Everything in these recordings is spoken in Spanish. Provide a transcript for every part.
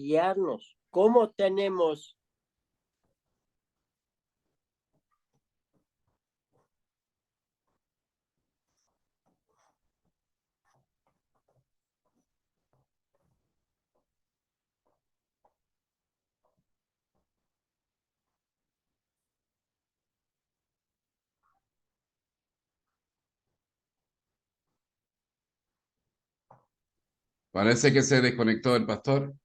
guiarnos. ¿Cómo tenemos Parece que se desconectó el pastor.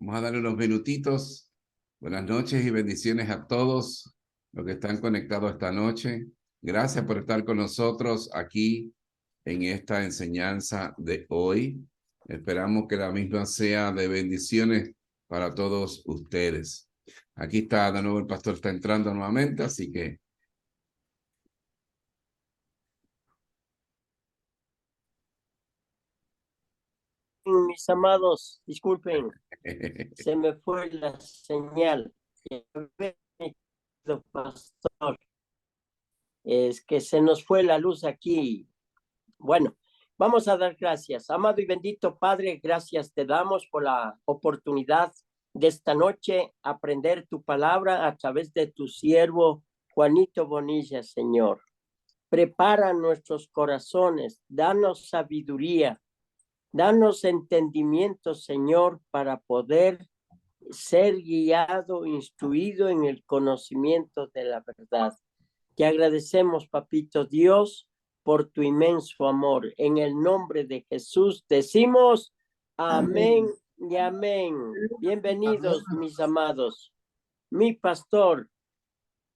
Vamos a darle unos minutitos. Buenas noches y bendiciones a todos los que están conectados esta noche. Gracias por estar con nosotros aquí en esta enseñanza de hoy. Esperamos que la misma sea de bendiciones para todos ustedes. Aquí está de nuevo el pastor, está entrando nuevamente, así que mis amados? Disculpen, se me fue la señal. Pastor, es que se nos fue la luz aquí. Bueno, vamos a dar gracias. Amado y bendito Padre, gracias te damos por la oportunidad de esta noche aprender tu palabra a través de tu siervo Juanito Bonilla, Señor. Prepara nuestros corazones, danos sabiduría, danos entendimiento, Señor, para poder ser guiado, instruido en el conocimiento de la verdad. Te agradecemos, papito Dios, por tu inmenso amor. En el nombre de Jesús decimos amén y amén. Bienvenidos, mis amados. Mi pastor,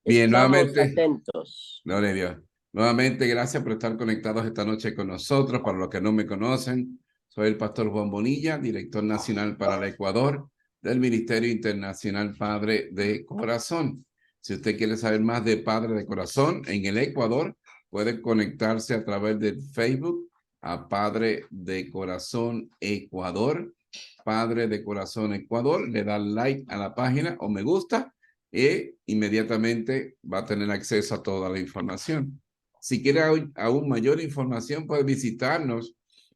bien, estamos nuevamente, atentos. gloria a Dios. Nuevamente, gracias por estar conectados esta noche con nosotros. Para los que no me conocen, soy el pastor Juan Bonilla, director nacional para el Ecuador del Ministerio Internacional Padre de Corazón. Si usted quiere saber más de Padre de Corazón en el Ecuador, puede conectarse a través de Facebook a Padre de Corazón Ecuador. Padre de Corazón Ecuador, le da like a la página o me gusta e inmediatamente va a tener acceso a toda la información. Si quiere aún mayor información, puede visitarnos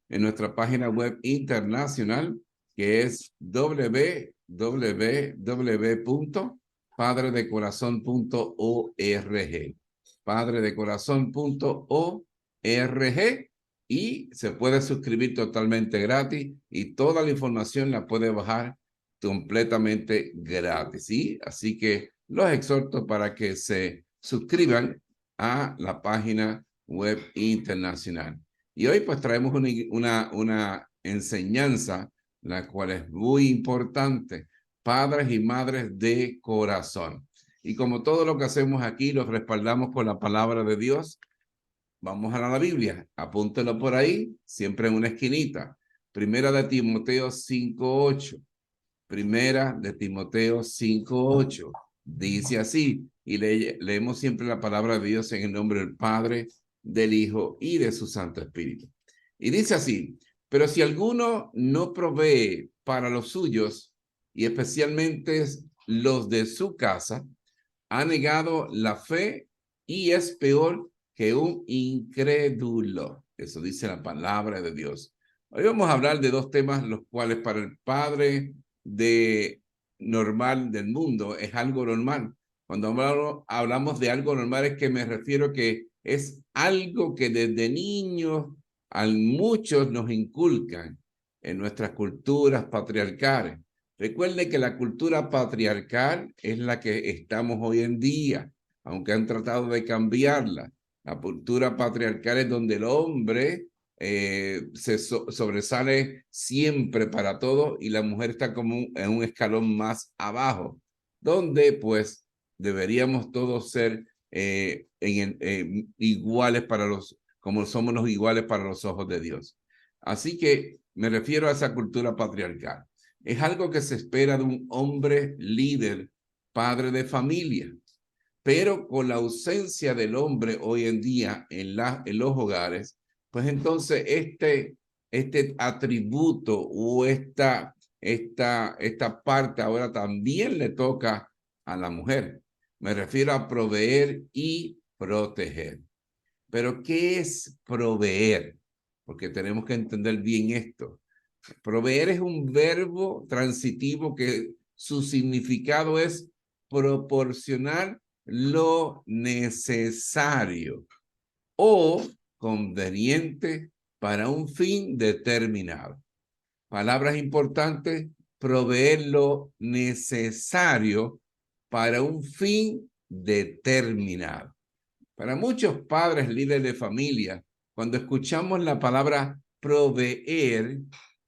en nuestra página web internacional, que es www.padredecorazon.org. Padredecorazon.org, y se puede suscribir totalmente gratis y toda la información la puede bajar completamente gratis, ¿sí? Así que los exhorto para que se suscriban a la página web internacional. Y hoy pues traemos una enseñanza, la cual es muy importante, padres y madres de corazón. Y como todo lo que hacemos aquí, los respaldamos con la palabra de Dios. Vamos a la Biblia, apúntelo por ahí, siempre en una esquinita. Primera de Timoteo 5:8. Primera de Timoteo 5:8. Dice así, y leemos siempre la palabra de Dios en el nombre del Padre, del Hijo y de su Santo Espíritu. Y dice así: pero si alguno no provee para los suyos, y especialmente los de su casa, ha negado la fe y es peor que un incrédulo. Eso dice la palabra de Dios. Hoy vamos a hablar de dos temas, los cuales para el padre normal del mundo es algo normal. Cuando hablamos de algo normal, es que me refiero que es algo que desde niños a muchos nos inculcan en nuestras culturas patriarcales. Recuerde que la cultura patriarcal es la que estamos hoy en día, aunque han tratado de cambiarla. La cultura patriarcal es donde el hombre sobresale siempre para todo y la mujer está como en un escalón más abajo, donde pues deberíamos todos ser iguales como somos los iguales para los ojos de Dios. Así que me refiero a esa cultura patriarcal. Es algo que se espera de un hombre líder, padre de familia, pero con la ausencia del hombre hoy en día en los hogares, pues entonces este atributo o esta parte ahora también le toca a la mujer. Me refiero a proveer y proteger. Pero ¿qué es proveer? porque tenemos que entender bien esto. Proveer es un verbo transitivo que su significado es proporcionar lo necesario o conveniente para un fin determinado. Palabras importantes: proveer lo necesario para un fin determinado. Para muchos padres líderes de familia, cuando escuchamos la palabra proveer,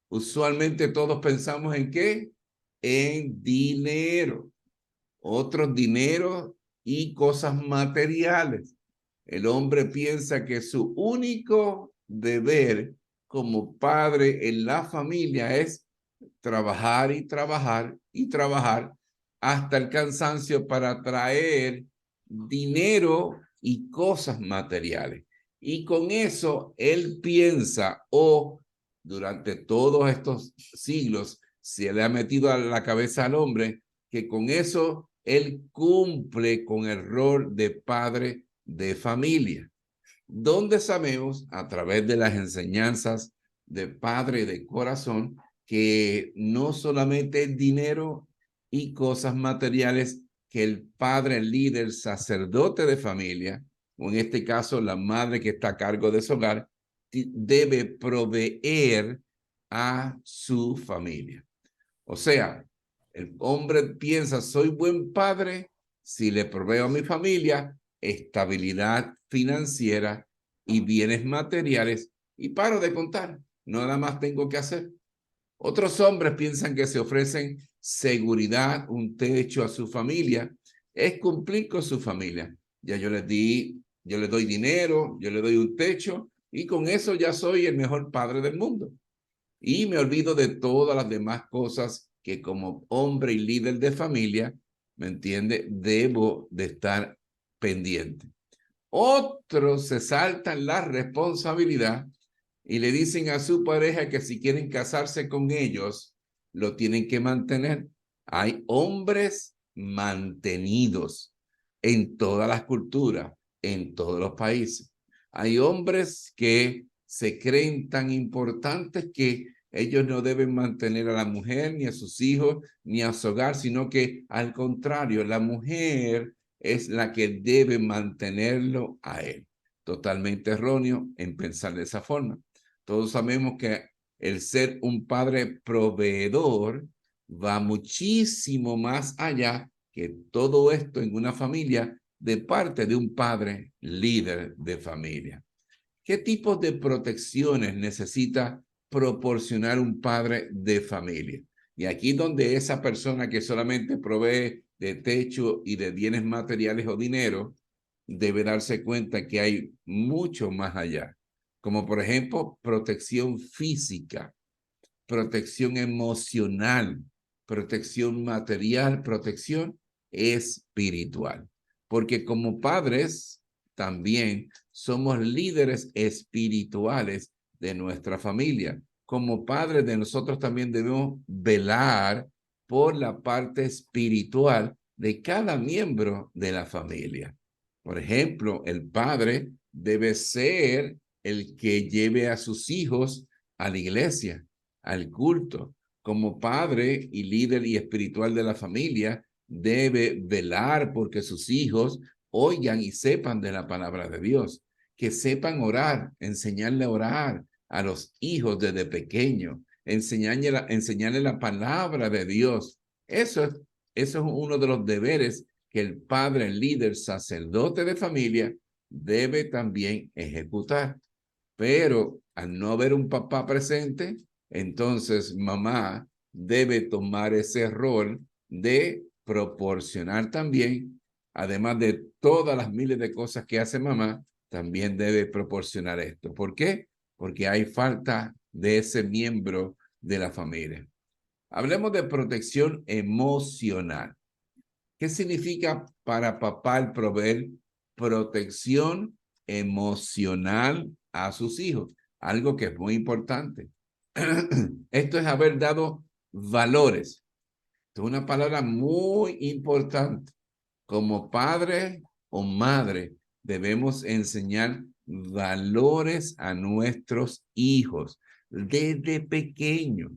usualmente todos pensamos ¿en qué? En dinero, otros dineros y cosas materiales. El hombre piensa que su único deber como padre en la familia es trabajar y trabajar y trabajar hasta el cansancio para traer dinero y cosas materiales. Y con eso él piensa, o durante todos estos siglos se le ha metido a la cabeza al hombre, que con eso él cumple con el rol de padre de familia. Donde sabemos, a través de las enseñanzas de padre de corazón, que no solamente el dinero y cosas materiales que el padre, el líder, sacerdote de familia, o en este caso la madre que está a cargo de su hogar, debe proveer a su familia. O sea, el hombre piensa, soy buen padre si le proveo a mi familia estabilidad financiera y bienes materiales y paro de contar. Nada más tengo que hacer. Otros hombres piensan que se ofrecen seguridad, un techo a su familia, es cumplir con su familia. Ya yo les doy dinero, yo le doy un techo y con eso ya soy el mejor padre del mundo. Y me olvido de todas las demás cosas que como hombre y líder de familia, ¿me entiende? Debo de estar pendiente. Otros se saltan la responsabilidad y le dicen a su pareja que si quieren casarse con ellos, lo tienen que mantener. Hay hombres mantenidos en todas las culturas, en todos los países. Hay hombres que se creen tan importantes que ellos no deben mantener a la mujer, ni a sus hijos, ni a su hogar, sino que al contrario, la mujer es la que debe mantenerlo a él. Totalmente erróneo en pensar de esa forma. Todos sabemos que el ser un padre proveedor va muchísimo más allá que todo esto en una familia de parte de un padre líder de familia. ¿Qué tipos de protecciones necesita proporcionar un padre de familia? Y aquí donde esa persona que solamente provee de techo y de bienes materiales o dinero, debe darse cuenta que hay mucho más allá. Como por ejemplo, protección física, protección emocional, protección material, protección espiritual. Porque como padres también somos líderes espirituales de nuestra familia. Como padres de nosotros también debemos velar por la parte espiritual de cada miembro de la familia. Por ejemplo, el padre debe ser el que lleve a sus hijos a la iglesia, al culto. Como padre y líder y espiritual de la familia, debe velar porque sus hijos oigan y sepan de la palabra de Dios, que sepan orar, enseñarle a orar a los hijos desde pequeño, enseñarle la palabra de Dios. Eso es uno de los deberes que el padre, el líder, sacerdote de familia debe también ejecutar. Pero al no haber un papá presente, entonces mamá debe tomar ese rol de proporcionar también, además de todas las miles de cosas que hace mamá, también debe proporcionar esto. ¿Por qué? Porque hay falta de ese miembro de la familia. Hablemos de protección emocional. ¿Qué significa para papá el proveer protección emocional a sus hijos? Algo que es muy importante. Esto es haber dado valores. Esto es una palabra muy importante. Como padre o madre, debemos enseñar valores a nuestros hijos desde pequeños,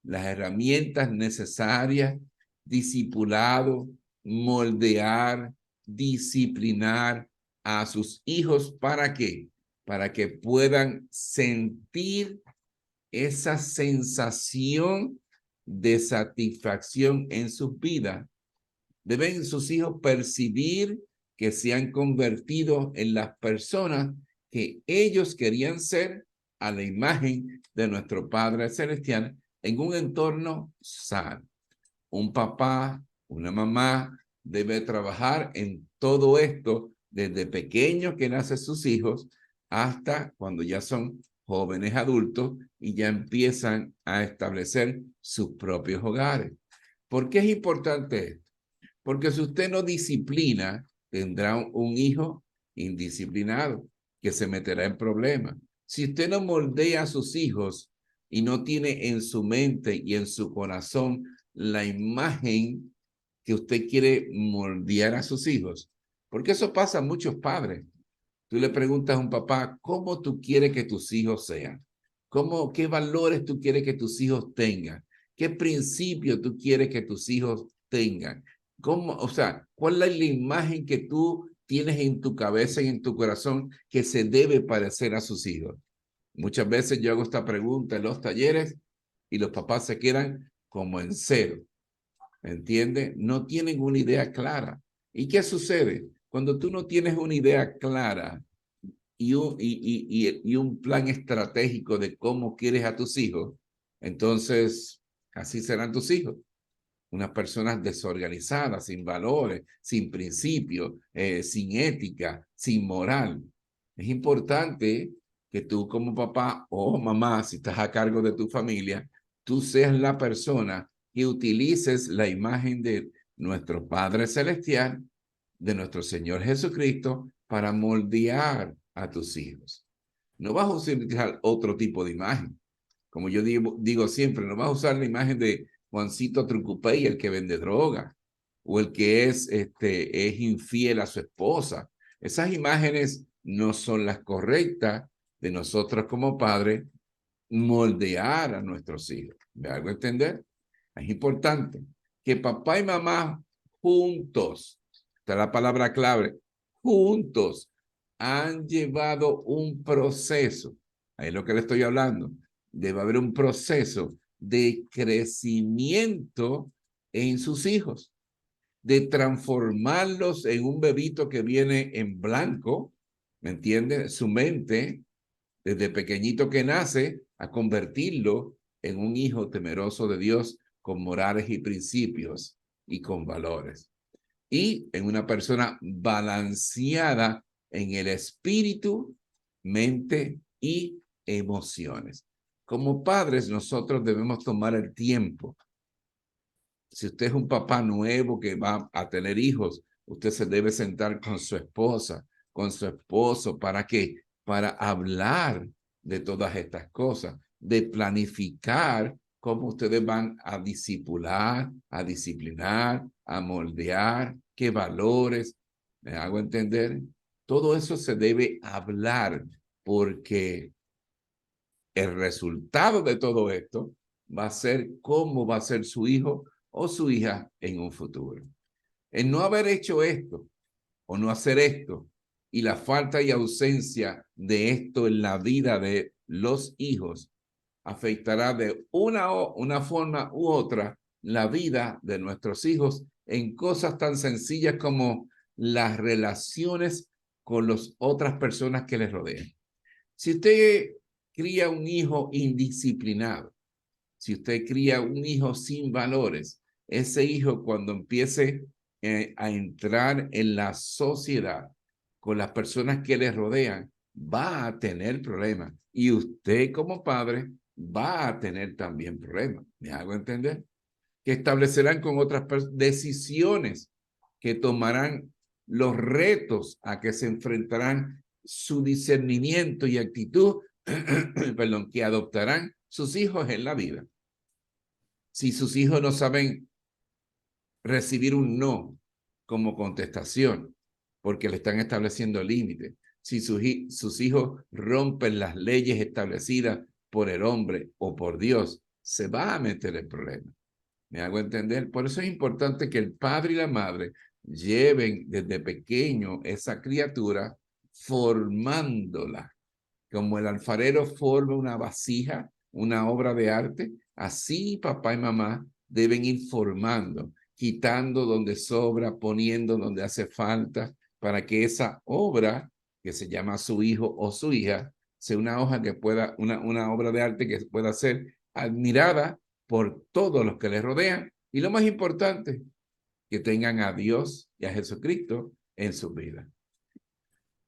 las herramientas necesarias, discipulado, moldear, disciplinar a sus hijos. ¿Para qué? Para que puedan sentir esa sensación de satisfacción en sus vidas. Deben sus hijos percibir que se han convertido en las personas que ellos querían ser a la imagen de nuestro Padre Celestial en un entorno sano. Un papá, una mamá debe trabajar en todo esto desde pequeños que nacen sus hijos hasta cuando ya son jóvenes adultos y ya empiezan a establecer sus propios hogares. ¿Por qué es importante esto? Porque si usted no disciplina, tendrá un hijo indisciplinado que se meterá en problemas. Si usted no moldea a sus hijos y no tiene en su mente y en su corazón la imagen que usted quiere moldear a sus hijos, porque eso pasa a muchos padres. Tú le preguntas a un papá, ¿cómo tú quieres que tus hijos sean? ¿Qué valores tú quieres que tus hijos tengan? ¿Qué principios tú quieres que tus hijos tengan? O sea, ¿cuál es la imagen que tú tienes en tu cabeza y en tu corazón que se debe parecer a sus hijos? Muchas veces yo hago esta pregunta en los talleres y los papás se quedan como en cero. ¿Me entiendes? No tienen una idea clara. ¿Y qué sucede? Cuando tú no tienes una idea clara y un plan estratégico de cómo quieres a tus hijos, entonces así serán tus hijos. Unas personas desorganizadas, sin valores, sin principios, sin ética, sin moral. Es importante que tú como papá o mamá, si estás a cargo de tu familia, tú seas la persona que utilices la imagen de nuestro Padre Celestial, de nuestro Señor Jesucristo, para moldear a tus hijos. No vas a utilizar otro tipo de imagen. Como yo digo siempre, no vas a usar la imagen de Juancito Trucupey, el que vende droga, o el que es infiel a su esposa. Esas imágenes no son las correctas de nosotros como padres moldear a nuestros hijos. ¿Me hago entender? Es importante que papá y mamá juntos, esta es la palabra clave, juntos han llevado un proceso. Ahí es lo que le estoy hablando. Debe haber un proceso de crecimiento en sus hijos, de transformarlos en un bebito que viene en blanco, ¿me entiende? Su mente, desde pequeñito que nace, a convertirlo en un hijo temeroso de Dios con morales y principios y con valores. Y en una persona balanceada en el espíritu, mente y emociones. Como padres, nosotros debemos tomar el tiempo. Si usted es un papá nuevo que va a tener hijos, usted se debe sentar con su esposa, con su esposo. ¿Para qué? Para hablar de todas estas cosas, de planificar cómo ustedes van a discipular, a disciplinar, a moldear, qué valores. ¿Me hago entender? Todo eso se debe hablar porque el resultado de todo esto va a ser cómo va a ser su hijo o su hija en un futuro. El no haber hecho esto o no hacer esto y la falta y ausencia de esto en la vida de los hijos afectará de una forma u otra la vida de nuestros hijos en cosas tan sencillas como las relaciones con las otras personas que les rodean. Si usted cría un hijo indisciplinado, si usted cría un hijo sin valores, ese hijo cuando empiece a entrar en la sociedad con las personas que le rodean, va a tener problemas. Y usted como padre va a tener también problemas. ¿Me hago entender? Que establecerán con otras decisiones que tomarán los retos a que se enfrentarán su discernimiento y actitud, perdón, que adoptarán sus hijos en la vida. Si sus hijos no saben recibir un no como contestación, porque le están estableciendo límites. Si sus hijos rompen las leyes establecidas por el hombre o por Dios, se va a meter el problema. ¿Me hago entender? Por eso es importante que el padre y la madre lleven desde pequeño esa criatura formándola. Como el alfarero forma una vasija, una obra de arte, así papá y mamá deben ir formando, quitando donde sobra, poniendo donde hace falta, para que esa obra, que se llama su hijo o su hija, sea una hoja que pueda, una obra de arte que pueda ser admirada por todos los que les rodean. Y lo más importante, que tengan a Dios y a Jesucristo en su vida.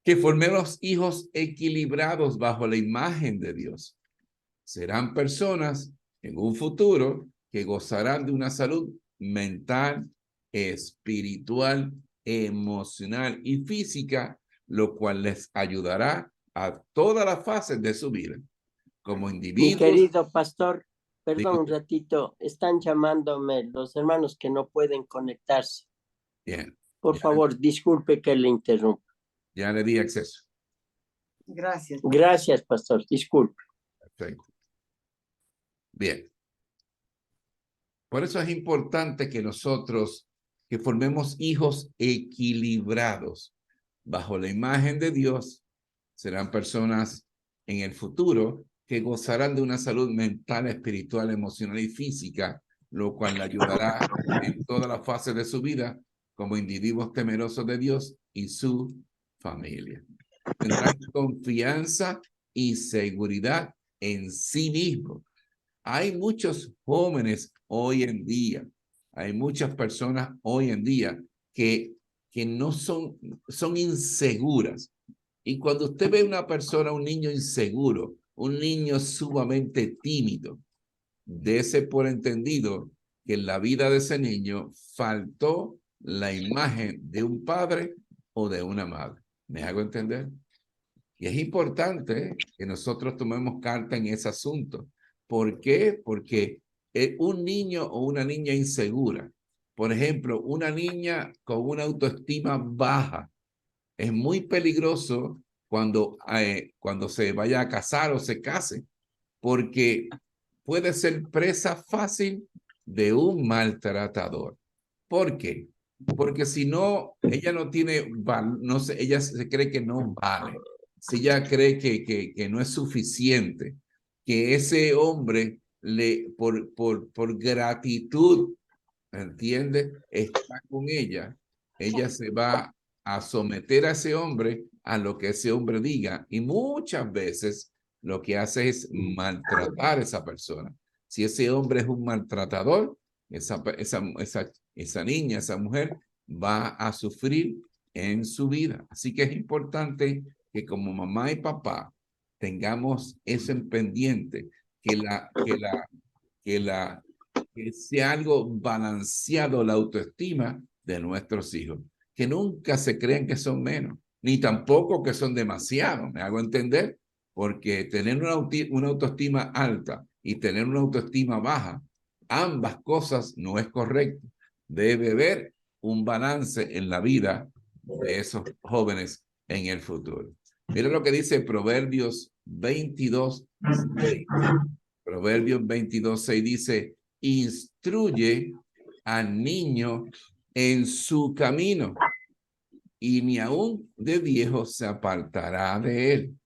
Que formemos hijos equilibrados bajo la imagen de Dios. Serán personas en un futuro que gozarán de una salud mental, espiritual, emocional y física, lo cual les ayudará a todas las fases de su vida. Como individuos. Mi querido pastor, perdón un ratito, están llamándome los hermanos que no pueden conectarse. Bien. Por favor, disculpe que le interrumpa. Ya le di acceso. Gracias. Gracias, pastor, disculpe. Perfecto. Bien. Por eso es importante que nosotros, que formemos hijos equilibrados bajo la imagen de Dios. Serán personas en el futuro que gozarán de una salud mental, espiritual, emocional y física, lo cual le ayudará en todas las fases de su vida como individuos temerosos de Dios y su familia. Tendrán confianza y seguridad en sí mismos. Hay muchos jóvenes hoy en día, hay muchas personas hoy en día que no son inseguras. Y cuando usted ve una persona, un niño inseguro, un niño sumamente tímido, dése por entendido que en la vida de ese niño faltó la imagen de un padre o de una madre. ¿Me hago entender? Y es importante que nosotros tomemos carta en ese asunto. ¿Por qué? Porque un niño o una niña insegura, por ejemplo, una niña con una autoestima baja, es muy peligroso cuando se vaya a casar o se case, porque puede ser presa fácil de un maltratador. ¿Por qué? Porque si no, ella no tiene, no sé, ella se cree que no vale. Si ella cree que no es suficiente, que ese hombre por gratitud, ¿entiende? Está con ella se va a someter a ese hombre a lo que ese hombre diga. Y muchas veces lo que hace es maltratar a esa persona. Si ese hombre es un maltratador, esa niña, esa mujer va a sufrir en su vida. Así que es importante que como mamá y papá tengamos eso en pendiente, que sea algo balanceado la autoestima de nuestros hijos, que nunca se crean que son menos, ni tampoco que son demasiado, me hago entender, porque tener una autoestima alta y tener una autoestima baja, ambas cosas no es correcto. Debe haber un balance en la vida de esos jóvenes en el futuro. Mira lo que dice Proverbios 22:6. Proverbios 22:6 dice, instruye al niño en su camino y ni aún de viejo se apartará de él.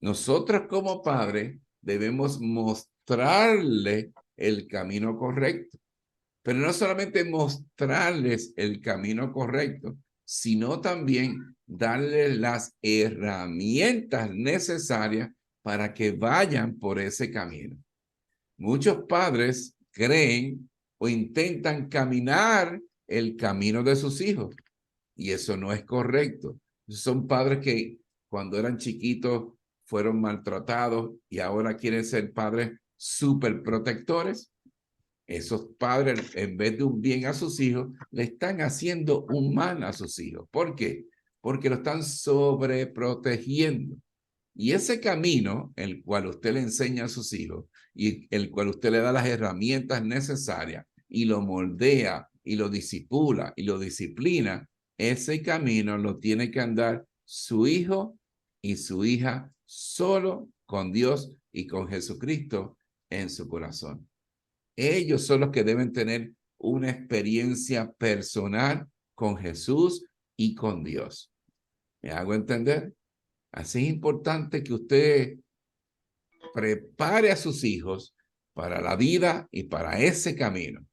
Nosotros como padres debemos mostrarle el camino correcto, pero no solamente mostrarles el camino correcto, sino también darles las herramientas necesarias para que vayan por ese camino. Muchos padres creen o intentan caminar el camino de sus hijos y eso no es correcto. Son padres que cuando eran chiquitos fueron maltratados y ahora quieren ser padres súper protectores. Esos padres, en vez de un bien a sus hijos, le están haciendo un mal a sus hijos. ¿Por qué? Porque lo están sobreprotegiendo. Y ese camino, el cual usted le enseña a sus hijos y el cual usted le da las herramientas necesarias y lo moldea y lo disipula y lo disciplina, ese camino lo tiene que andar su hijo y su hija solo con Dios y con Jesucristo en su corazón. Ellos son los que deben tener una experiencia personal con Jesús y con Dios. ¿Me hago entender? Así es importante que usted prepare a sus hijos para la vida y para ese camino,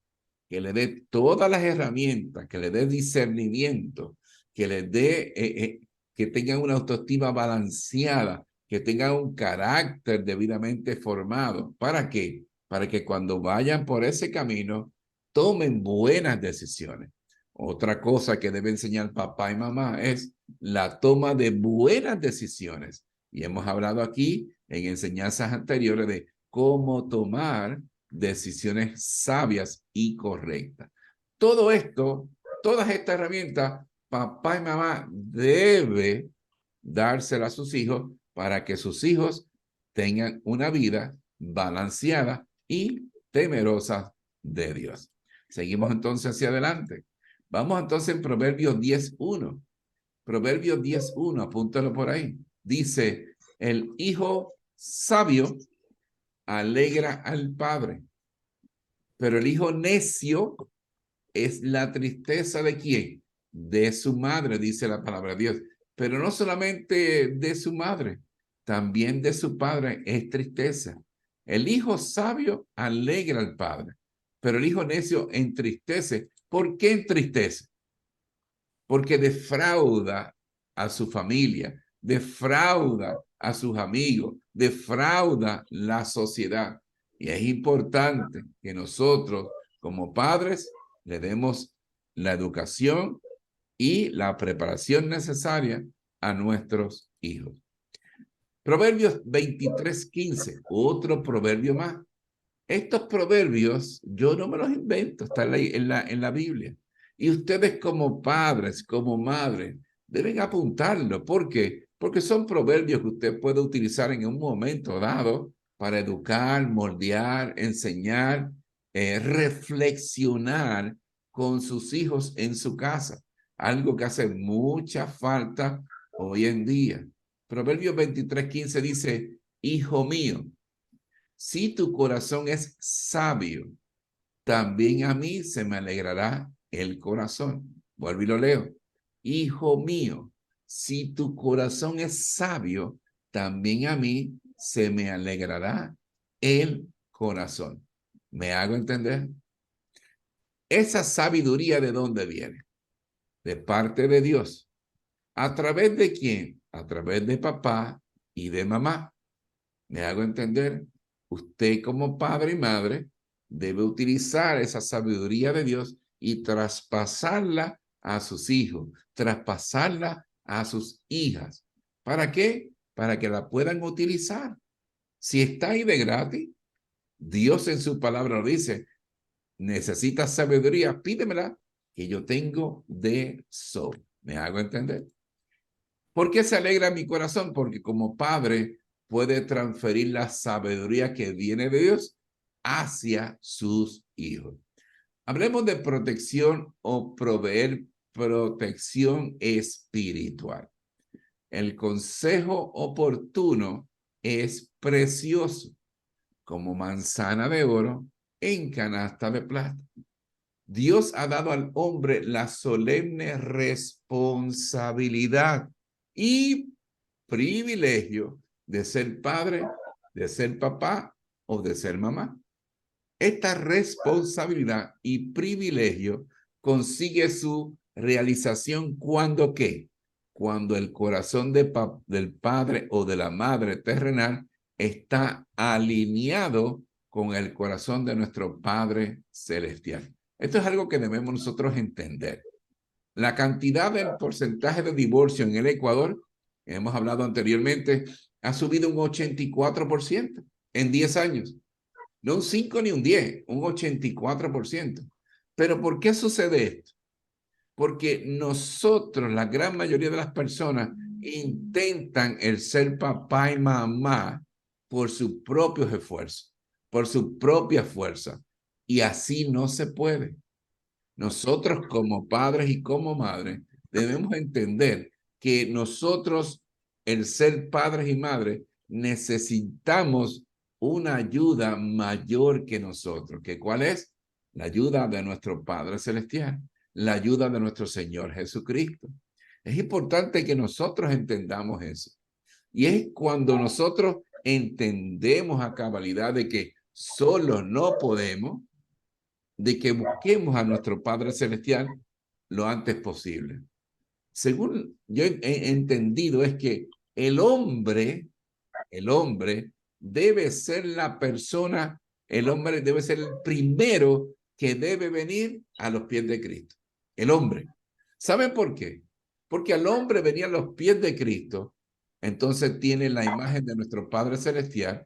que le dé todas las herramientas, que le dé discernimiento, que le dé, que tengan una autoestima balanceada, que tengan un carácter debidamente formado. ¿Para qué? Para que cuando vayan por ese camino, tomen buenas decisiones. Otra cosa que debe enseñar papá y mamá es la toma de buenas decisiones. Y hemos hablado aquí en enseñanzas anteriores de cómo tomar decisiones sabias y correctas. Todo esto, todas estas herramientas, papá y mamá debe dárselas a sus hijos para que sus hijos tengan una vida balanceada y temerosa de Dios. Seguimos entonces hacia adelante. Vamos entonces en Proverbios 10:1. Proverbios 10:1, apúntalo por ahí. Dice, el hijo sabio alegra al padre, pero el hijo necio es la tristeza de quién? De su madre, dice la palabra de Dios. Pero no solamente de su madre, también de su padre es tristeza. El hijo sabio alegra al padre, pero el hijo necio entristece. ¿Por qué entristece? Porque defrauda a su familia, defrauda a sus amigos, defrauda la sociedad. Y es importante que nosotros, como padres, le demos la educación y la preparación necesaria a nuestros hijos. Proverbios 23:15, otro proverbio más. Estos proverbios yo no me los invento, están en la Biblia. Y ustedes como padres, como madres, deben apuntarlo. ¿Por qué? Porque son proverbios que usted puede utilizar en un momento dado para educar, moldear, enseñar, reflexionar con sus hijos en su casa. Algo que hace mucha falta hoy en día. Proverbios 23:15 dice, hijo mío, si tu corazón es sabio, también a mí se me alegrará el corazón. Vuelvo y lo leo. Hijo mío, si tu corazón es sabio, también a mí se me alegrará el corazón. ¿Me hago entender? Esa sabiduría, ¿de dónde viene? De parte de Dios. ¿A través de quién? A través de papá y de mamá. ¿Me hago entender? Usted como padre y madre debe utilizar esa sabiduría de Dios y traspasarla a sus hijos, traspasarla a sus hijas. ¿Para qué? Para que la puedan utilizar. Si está ahí de gratis, Dios en su palabra lo dice, necesitas sabiduría, pídemela, que yo tengo de sobra. ¿Me hago entender? ¿Por qué se alegra mi corazón? Porque como padre puede transferir la sabiduría que viene de Dios hacia sus hijos. Hablemos de protección o proveer protección espiritual. El consejo oportuno es precioso, como manzana de oro en canasta de plata. Dios ha dado al hombre la solemne responsabilidad y privilegio de ser padre, de ser papá o de ser mamá. Esta responsabilidad y privilegio consigue su realización cuando ¿qué? Cuando el corazón del padre o de la madre terrenal está alineado con el corazón de nuestro Padre celestial. Esto es algo que debemos nosotros entender. La cantidad del porcentaje de divorcio en el Ecuador, hemos hablado anteriormente, ha subido un 84% en 10 años. No un 5 ni un 10, un 84%. Pero ¿por qué sucede esto? Porque nosotros, la gran mayoría de las personas, intentan el ser papá y mamá por sus propios esfuerzos, por su propia fuerza. Y así no se puede. Nosotros como padres y como madres debemos entender que nosotros, el ser padres y madres, necesitamos una ayuda mayor que nosotros. ¿Que cuál es? La ayuda de nuestro Padre Celestial, la ayuda de nuestro Señor Jesucristo. Es importante que nosotros entendamos eso. Y es cuando nosotros entendemos a cabalidad de que solos no podemos, de que busquemos a nuestro Padre Celestial lo antes posible. Según yo he entendido, es que el hombre debe ser la persona, el hombre debe ser el primero que debe venir a los pies de Cristo. El hombre. ¿Saben por qué? Porque al hombre venir a los pies de Cristo, entonces tiene la imagen de nuestro Padre Celestial,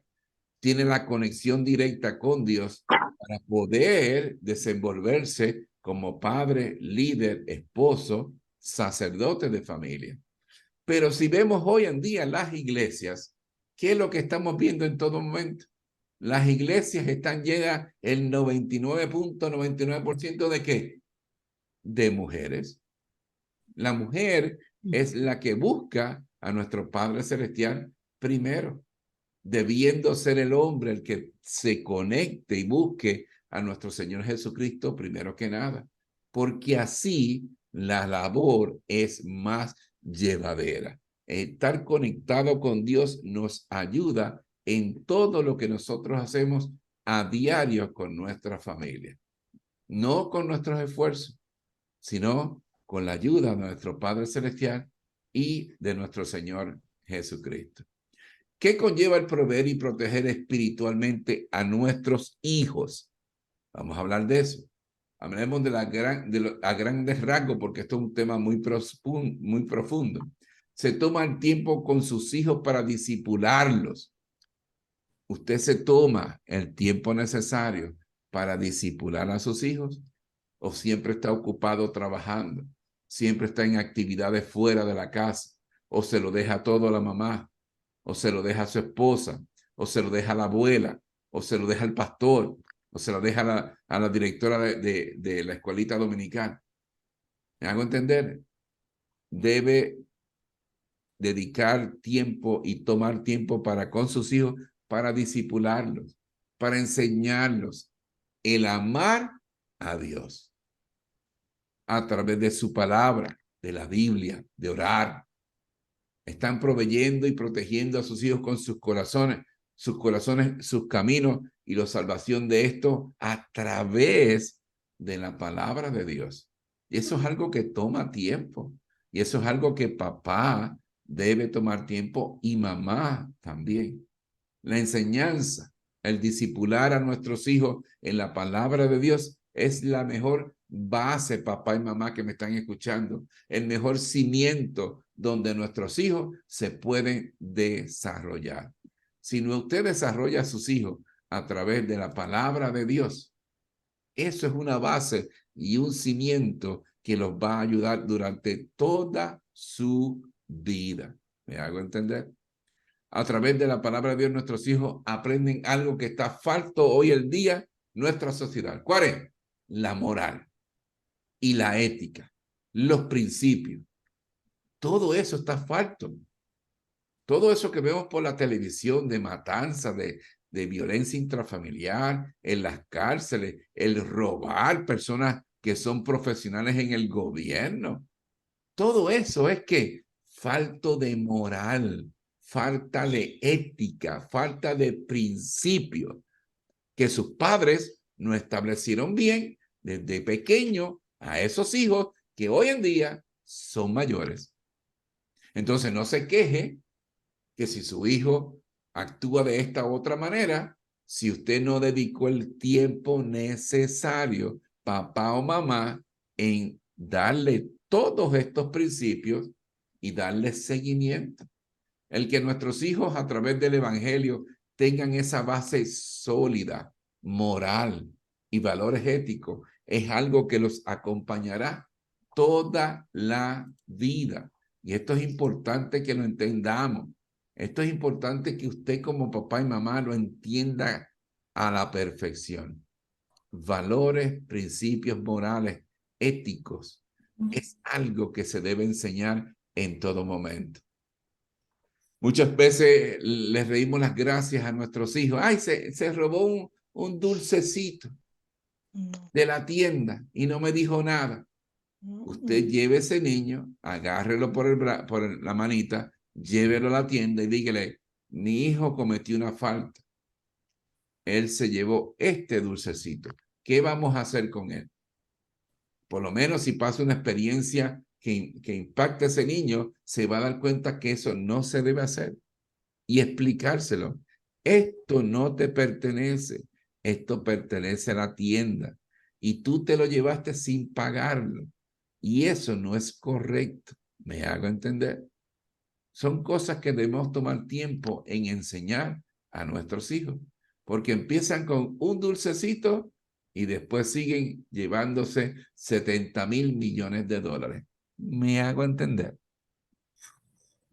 tiene la conexión directa con Dios para poder desenvolverse como padre, líder, esposo, sacerdote de familia. Pero si vemos hoy en día las iglesias, ¿qué es lo que estamos viendo en todo momento? Las iglesias están llenas el 99.99% ¿de qué? De mujeres. La mujer es la que busca a nuestro Padre Celestial primero, debiendo ser el hombre el que se conecte y busque a nuestro Señor Jesucristo primero que nada, porque así la labor es más llevadera. Estar conectado con Dios nos ayuda en todo lo que nosotros hacemos a diario con nuestra familia. No con nuestros esfuerzos, sino con la ayuda de nuestro Padre Celestial y de nuestro Señor Jesucristo. ¿Qué conlleva el proveer y proteger espiritualmente a nuestros hijos? Vamos a hablar de eso. Hablemos a grandes rasgos, porque esto es un tema muy profundo. Se toma el tiempo con sus hijos para disipularlos. ¿Usted se toma el tiempo necesario para disipular a sus hijos? ¿O siempre está ocupado trabajando? ¿Siempre está en actividades fuera de la casa? ¿O se lo deja todo a la mamá? ¿O se lo deja a su esposa? ¿O se lo deja a la abuela? ¿O se lo deja al pastor? ¿O se lo deja a la directora de la escuelita dominical? ¿Me hago entender? Debe dedicar tiempo y tomar tiempo para con sus hijos, para disipularlos, para enseñarlos el amar a Dios a través de su palabra, de la Biblia, de orar. Están proveyendo y protegiendo a sus hijos con sus corazones, sus caminos y la salvación de esto a través de la palabra de Dios. Y eso es algo que toma tiempo. Y eso es algo que papá debe tomar tiempo y mamá también. La enseñanza, el discipular a nuestros hijos en la palabra de Dios es la mejor base, papá y mamá que me están escuchando, el mejor cimiento donde nuestros hijos se pueden desarrollar. Si no usted desarrolla a sus hijos a través de la palabra de Dios, eso es una base y un cimiento que los va a ayudar durante toda su vida. ¿Me hago entender? A través de la palabra de Dios, nuestros hijos aprenden algo que está falto hoy en día en nuestra sociedad. ¿Cuál es? La moral y la ética, los principios. Todo eso está falto. Todo eso que vemos por la televisión de matanza, de violencia intrafamiliar, en las cárceles, el robar personas que son profesionales en el gobierno. Todo eso es que falto de moral, falta de ética, falta de principios que sus padres no establecieron bien desde pequeño a esos hijos que hoy en día son mayores. Entonces no se queje que si su hijo actúa de esta u otra manera, si usted no dedicó el tiempo necesario, papá o mamá, en darle todos estos principios y darle seguimiento. El que nuestros hijos a través del evangelio tengan esa base sólida, moral y valores éticos, es algo que los acompañará toda la vida. Y esto es importante que lo entendamos. Esto es importante que usted como papá y mamá lo entienda a la perfección. Valores, principios morales, éticos Es algo que se debe enseñar en todo momento. Muchas veces les reímos las gracias a nuestros hijos. Ay, se robó un dulcecito de la tienda y no me dijo nada. Usted lleve a ese niño, agárrelo por la manita, llévelo a la tienda y dígale, mi hijo cometió una falta. Él se llevó este dulcecito. ¿Qué vamos a hacer con él? Por lo menos si pasa una experiencia que impacta a ese niño, se va a dar cuenta que eso no se debe hacer y explicárselo. Esto no te pertenece, esto pertenece a la tienda y tú te lo llevaste sin pagarlo y eso no es correcto. ¿Me hago entender? Son cosas que debemos tomar tiempo en enseñar a nuestros hijos, porque empiezan con un dulcecito y después siguen llevándose 70,000 millones de dólares. ¿Me hago entender?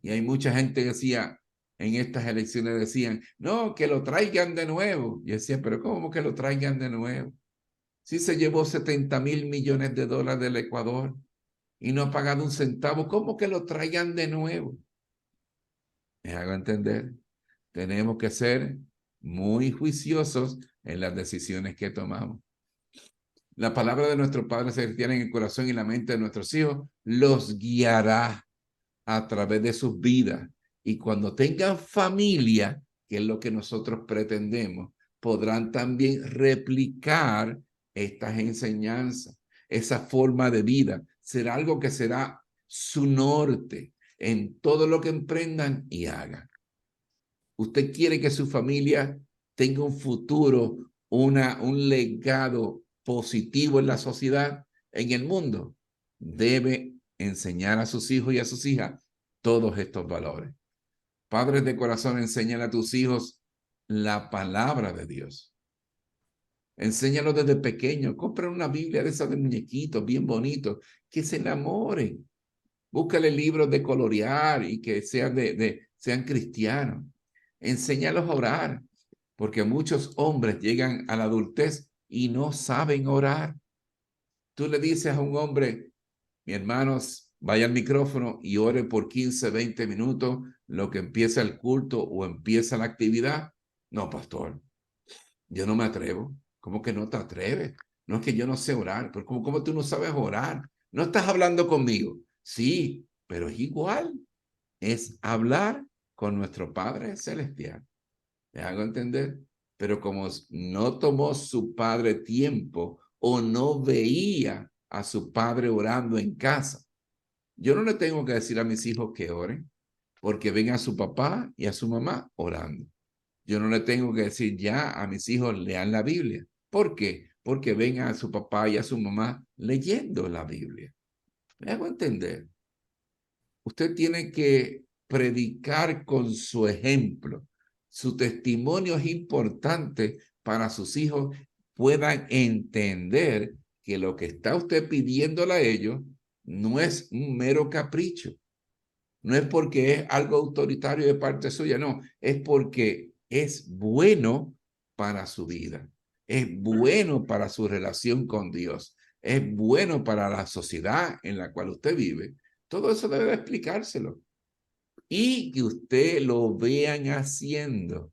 Y hay mucha gente que decía, en estas elecciones decían, no, que lo traigan de nuevo. Y decía, pero ¿cómo que lo traigan de nuevo? Si se llevó 70,000 millones de dólares del Ecuador y no ha pagado un centavo, ¿cómo que lo traigan de nuevo? ¿Me hago entender? Tenemos que ser muy juiciosos en las decisiones que tomamos. La palabra de nuestro Padre Celestial en el corazón y la mente de nuestros hijos los guiará a través de sus vidas. Y cuando tengan familia, que es lo que nosotros pretendemos, podrán también replicar estas enseñanzas, esa forma de vida. Será algo que será su norte en todo lo que emprendan y hagan. Usted quiere que su familia tenga un futuro, un legado positivo en la sociedad, en el mundo. Debe enseñar a sus hijos y a sus hijas todos estos valores. Padres de corazón, enseñan a tus hijos la palabra de Dios. Enséñalos desde pequeño. Compren una Biblia de esas de muñequitos bien bonitos, que se enamoren. Búscale libros de colorear y que sean cristianos. Enséñalos a orar, porque muchos hombres llegan a la adultez y no saben orar. Tú le dices a un hombre, mi hermanos, vaya al micrófono y ore por 15, 20 minutos, lo que empieza el culto o empieza la actividad. No, pastor, yo no me atrevo. ¿Cómo que no te atreves? No es que yo no sé orar, pero ¿cómo tú no sabes orar? No estás hablando conmigo. Sí, pero es igual. Es hablar con nuestro Padre Celestial. ¿Me hago entender? Pero como no tomó su padre tiempo o no veía a su padre orando en casa, yo no le tengo que decir a mis hijos que oren, porque ven a su papá y a su mamá orando. Yo no le tengo que decir ya a mis hijos lean la Biblia. ¿Por qué? Porque ven a su papá y a su mamá leyendo la Biblia. ¿Me hago entender? Usted tiene que predicar con su ejemplo. Su testimonio es importante para sus hijos puedan entender que lo que está usted pidiéndole a ellos no es un mero capricho. No es porque es algo autoritario de parte suya, no. Es porque es bueno para su vida. Es bueno para su relación con Dios. Es bueno para la sociedad en la cual usted vive. Todo eso debe explicárselo. Y que usted lo vean haciendo.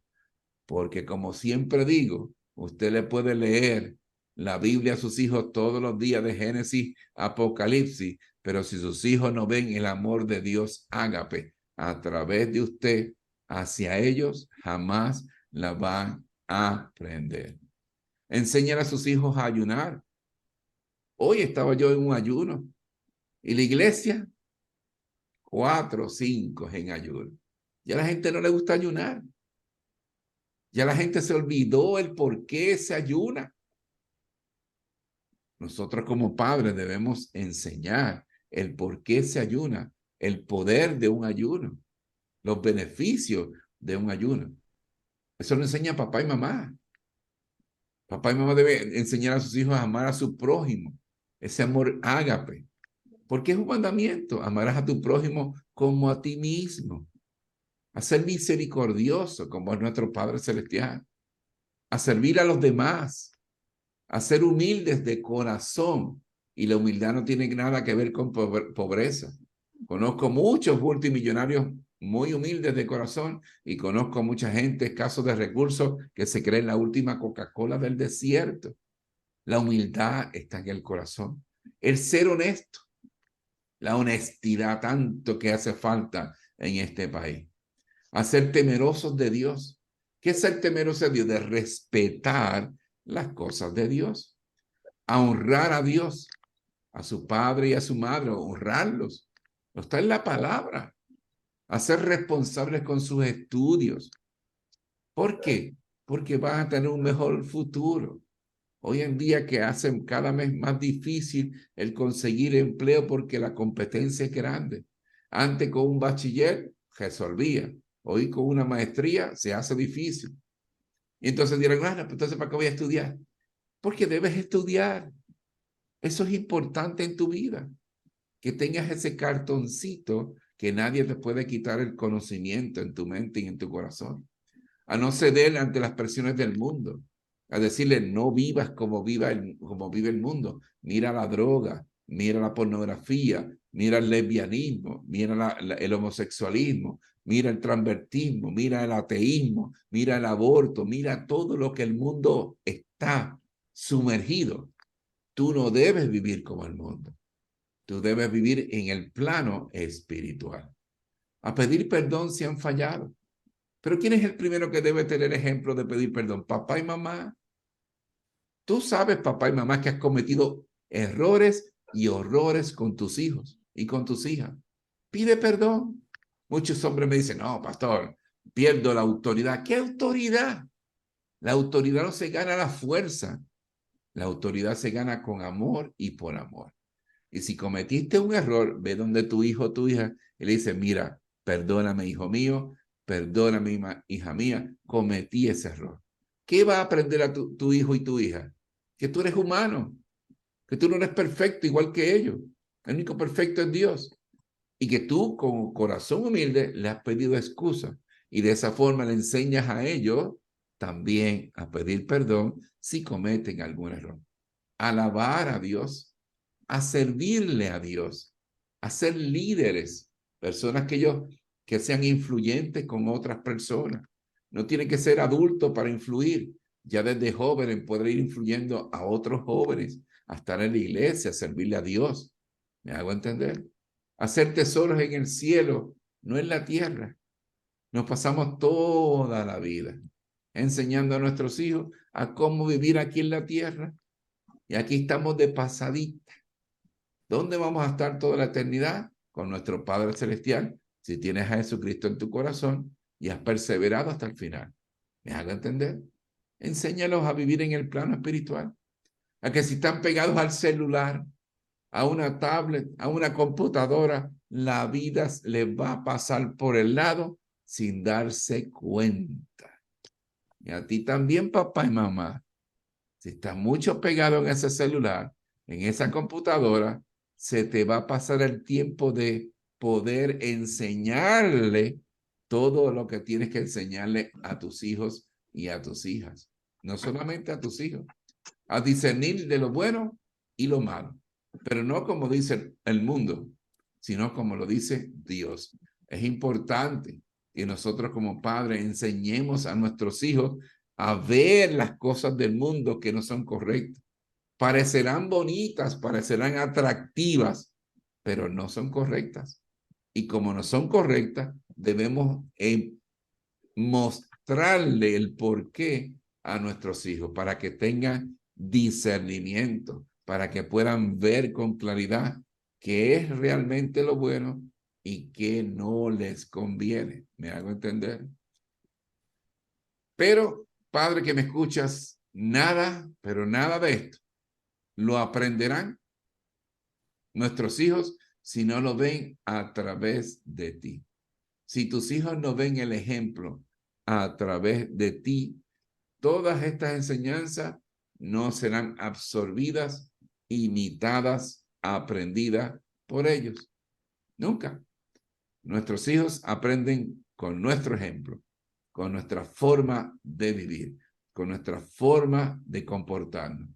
Porque como siempre digo, usted le puede leer la Biblia a sus hijos todos los días de Génesis, Apocalipsis, pero si sus hijos no ven el amor de Dios ágape a través de usted hacia ellos, jamás la van a aprender. Enseñar a sus hijos a ayunar. Hoy estaba yo en un ayuno y la iglesia 4 o 5 en ayuno. Ya a la gente no le gusta ayunar. Ya la gente se olvidó el por qué se ayuna. Nosotros como padres debemos enseñar el por qué se ayuna, el poder de un ayuno, los beneficios de un ayuno. Eso lo enseña papá y mamá. Papá y mamá deben enseñar a sus hijos a amar a su prójimo, ese amor ágape. Porque es un mandamiento, amarás a tu prójimo como a ti mismo. A ser misericordioso como es nuestro Padre Celestial. A servir a los demás. A ser humildes de corazón Y la humildad no tiene nada que ver con pobreza. Conozco muchos multimillonarios muy humildes de corazón y conozco mucha gente escasos de recursos que se creen la última Coca-Cola del desierto. La humildad está en el corazón. El ser honesto. La honestidad tanto que hace falta en este país. A ser temerosos de Dios. ¿Qué es ser temeroso de Dios? De respetar las cosas de Dios. A honrar a Dios, a su padre y a su madre, honrarlos. No está en la palabra. A ser responsables con sus estudios. ¿Por qué? Porque van a tener un mejor futuro. Hoy en día que hacen cada vez más difícil el conseguir empleo porque la competencia es grande. Antes con un bachiller resolvía. Hoy con una maestría se hace difícil. Y entonces dirán, pues entonces ¿para qué voy a estudiar? Porque debes estudiar. Eso es importante en tu vida. Que tengas ese cartoncito que nadie te puede quitar el conocimiento en tu mente y en tu corazón. A no ceder ante las presiones del mundo. A decirle, no vivas como vive el mundo. Mira la droga, mira la pornografía, mira el lesbianismo, mira el homosexualismo, mira el transvestismo, mira el ateísmo, mira el aborto, mira todo lo que el mundo está sumergido. Tú no debes vivir como el mundo. Tú debes vivir en el plano espiritual. A pedir perdón si han fallado. Pero ¿quién es el primero que debe tener ejemplo de pedir perdón? Papá y mamá. Tú sabes, papá y mamá, que has cometido errores y horrores con tus hijos y con tus hijas. Pide perdón. Muchos hombres me dicen, no, pastor, pierdo la autoridad. ¿Qué autoridad? La autoridad no se gana a la fuerza. La autoridad se gana con amor y por amor. Y si cometiste un error, ve donde tu hijo o tu hija y le dice, mira, perdóname, hijo mío, perdóname, hija mía, cometí ese error. ¿Qué va a aprender a tu hijo y tu hija? Que tú eres humano, que tú no eres perfecto igual que ellos. El único perfecto es Dios. Y que tú con corazón humilde le has pedido excusa. Y de esa forma le enseñas a ellos también a pedir perdón si cometen algún error. Alabar a Dios, a servirle a Dios, a ser líderes, personas que sean influyentes con otras personas. No tiene que ser adulto para influir. Ya desde jóvenes poder ir influyendo a otros jóvenes, a estar en la iglesia, a servirle a Dios. ¿Me hago entender? Hacer tesoros en el cielo, no en la tierra. Nos pasamos toda la vida enseñando a nuestros hijos a cómo vivir aquí en la tierra. Y aquí estamos de pasadita. ¿Dónde vamos a estar toda la eternidad? Con nuestro Padre Celestial, si tienes a Jesucristo en tu corazón y has perseverado hasta el final. ¿Me hago entender? Enséñalos a vivir en el plano espiritual. A que si están pegados al celular, a una tablet, a una computadora, la vida les va a pasar por el lado sin darse cuenta. Y a ti también, papá y mamá. Si estás mucho pegado en ese celular, en esa computadora, se te va a pasar el tiempo de poder enseñarle todo lo que tienes que enseñarle a tus hijos y a tus hijas. No solamente a tus hijos, a discernir de lo bueno y lo malo, pero no como dice el mundo, sino como lo dice Dios. Es importante que nosotros como padres enseñemos a nuestros hijos a ver las cosas del mundo que no son correctas. Parecerán bonitas, parecerán atractivas, pero no son correctas. Y como no son correctas, debemos mostrarle el porqué a nuestros hijos para que tengan discernimiento, para que puedan ver con claridad qué es realmente lo bueno y qué no les conviene. ¿Me hago entender? Pero, padre que me escuchas, nada, pero nada de esto lo aprenderán nuestros hijos si no lo ven a través de ti. Si tus hijos no ven el ejemplo a través de ti, todas estas enseñanzas no serán absorbidas, imitadas, aprendidas por ellos. Nunca. Nuestros hijos aprenden con nuestro ejemplo, con nuestra forma de vivir, con nuestra forma de comportarnos.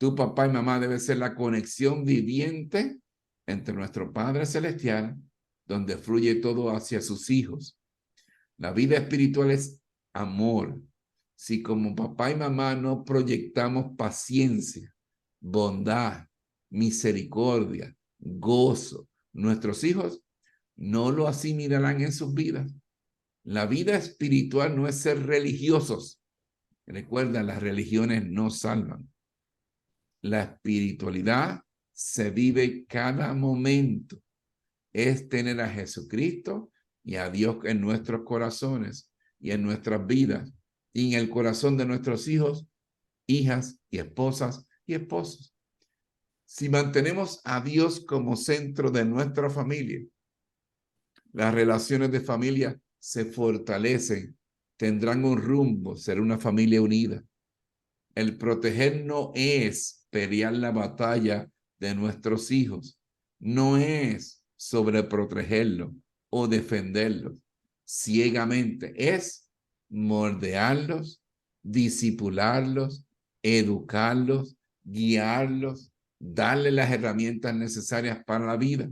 Tu papá y mamá debe ser la conexión viviente entre nuestro Padre Celestial, donde fluye todo hacia sus hijos. La vida espiritual es amor. Si como papá y mamá no proyectamos paciencia, bondad, misericordia, gozo, nuestros hijos no lo asimilarán en sus vidas. La vida espiritual no es ser religiosos. Recuerda, las religiones no salvan. La espiritualidad se vive cada momento. Es tener a Jesucristo y a Dios en nuestros corazones y en nuestras vidas y en el corazón de nuestros hijos, hijas y esposas y esposos. Si mantenemos a Dios como centro de nuestra familia, las relaciones de familia se fortalecen, tendrán un rumbo, será una familia unida. El proteger no es pelear la batalla de nuestros hijos, no es sobreprotegerlos o defenderlos ciegamente, es moldearlos, disipularlos, educarlos, guiarlos, darles las herramientas necesarias para la vida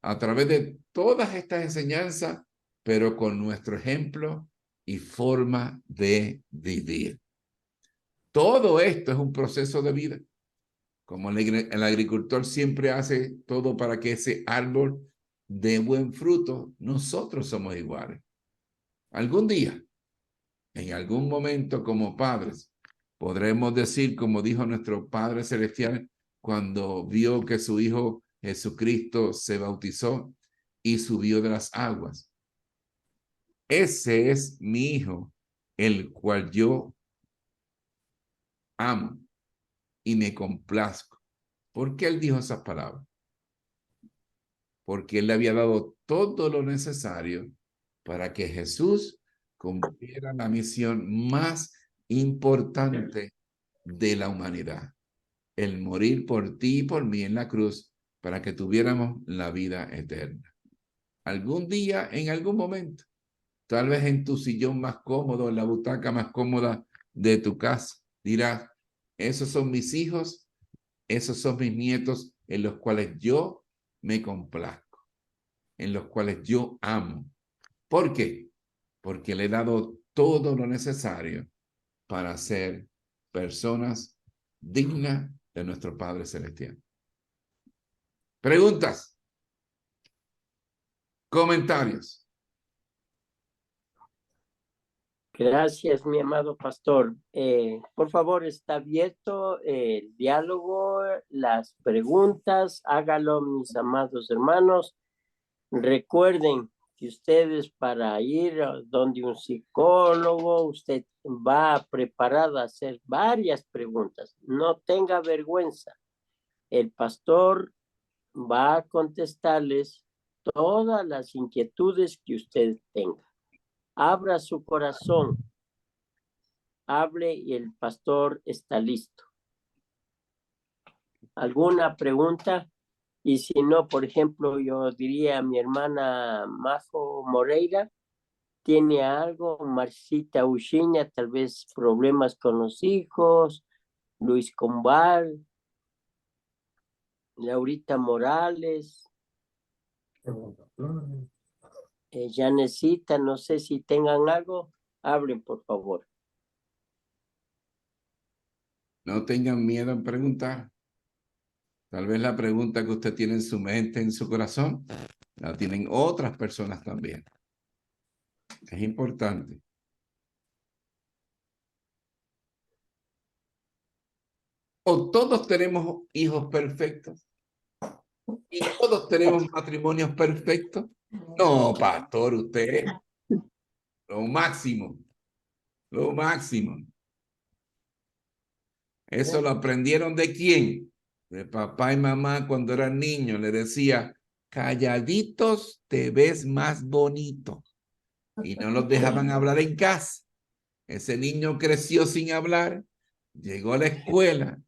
a través de todas estas enseñanzas, pero con nuestro ejemplo y forma de vivir. Todo esto es un proceso de vida. Como el agricultor siempre hace todo para que ese árbol dé buen fruto, nosotros somos iguales. Algún día, en algún momento como padres, podremos decir, como dijo nuestro Padre Celestial, cuando vio que su Hijo Jesucristo se bautizó y subió de las aguas: ese es mi Hijo, el cual yo amo y me complazco. ¿Por qué él dijo esas palabras? Porque él le había dado todo lo necesario para que Jesús cumpliera la misión más importante de la humanidad: el morir por ti y por mí en la cruz para que tuviéramos la vida eterna. Algún día, en algún momento, tal vez en tu sillón más cómodo, en la butaca más cómoda de tu casa, dirás: esos son mis hijos, esos son mis nietos en los cuales yo me complazco, en los cuales yo amo. ¿Por qué? Porque le he dado todo lo necesario para ser personas dignas de nuestro Padre Celestial. ¿Preguntas? ¿Comentarios? Gracias, mi amado pastor. Por favor, está abierto el diálogo, las preguntas, hágalo, mis amados hermanos. Recuerden que ustedes, para ir a donde un psicólogo, usted va preparado a hacer varias preguntas. No tenga vergüenza. El pastor va a contestarles todas las inquietudes que usted tenga. Abra su corazón, hable y el pastor está listo. ¿Alguna pregunta? Y si no, por ejemplo, yo diría a mi hermana Majo Moreira, ¿tiene algo? Marcita Uchiña, tal vez problemas con los hijos, Luis Combal, Laurita Morales, Janecita, no sé si tengan algo, hablen por favor. No tengan miedo en preguntar. Tal vez la pregunta que usted tiene en su mente, en su corazón, la tienen otras personas también. Es importante. O todos tenemos hijos perfectos y todos tenemos matrimonios perfectos. No, pastor, usted, lo máximo, lo máximo. ¿Eso lo aprendieron de quién? De papá y mamá cuando eran niños. Le decía: calladitos te ves más bonito. Y no los dejaban hablar en casa. Ese niño creció sin hablar, llegó a la escuela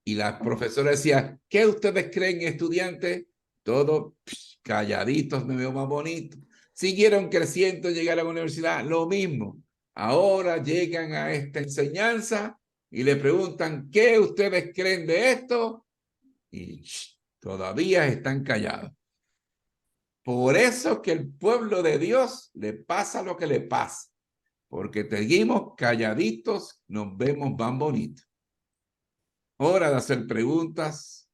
y la profesora decía: ¿qué ustedes creen, estudiantes? Todos calladitos, me veo más bonito. Siguieron creciendo, llegaron a la universidad, lo mismo. Ahora llegan a esta enseñanza y le preguntan, ¿qué ustedes creen de esto? Y todavía están callados. Por eso que el pueblo de Dios le pasa lo que le pasa, porque seguimos calladitos, nos vemos más bonitos. Hora de hacer preguntas,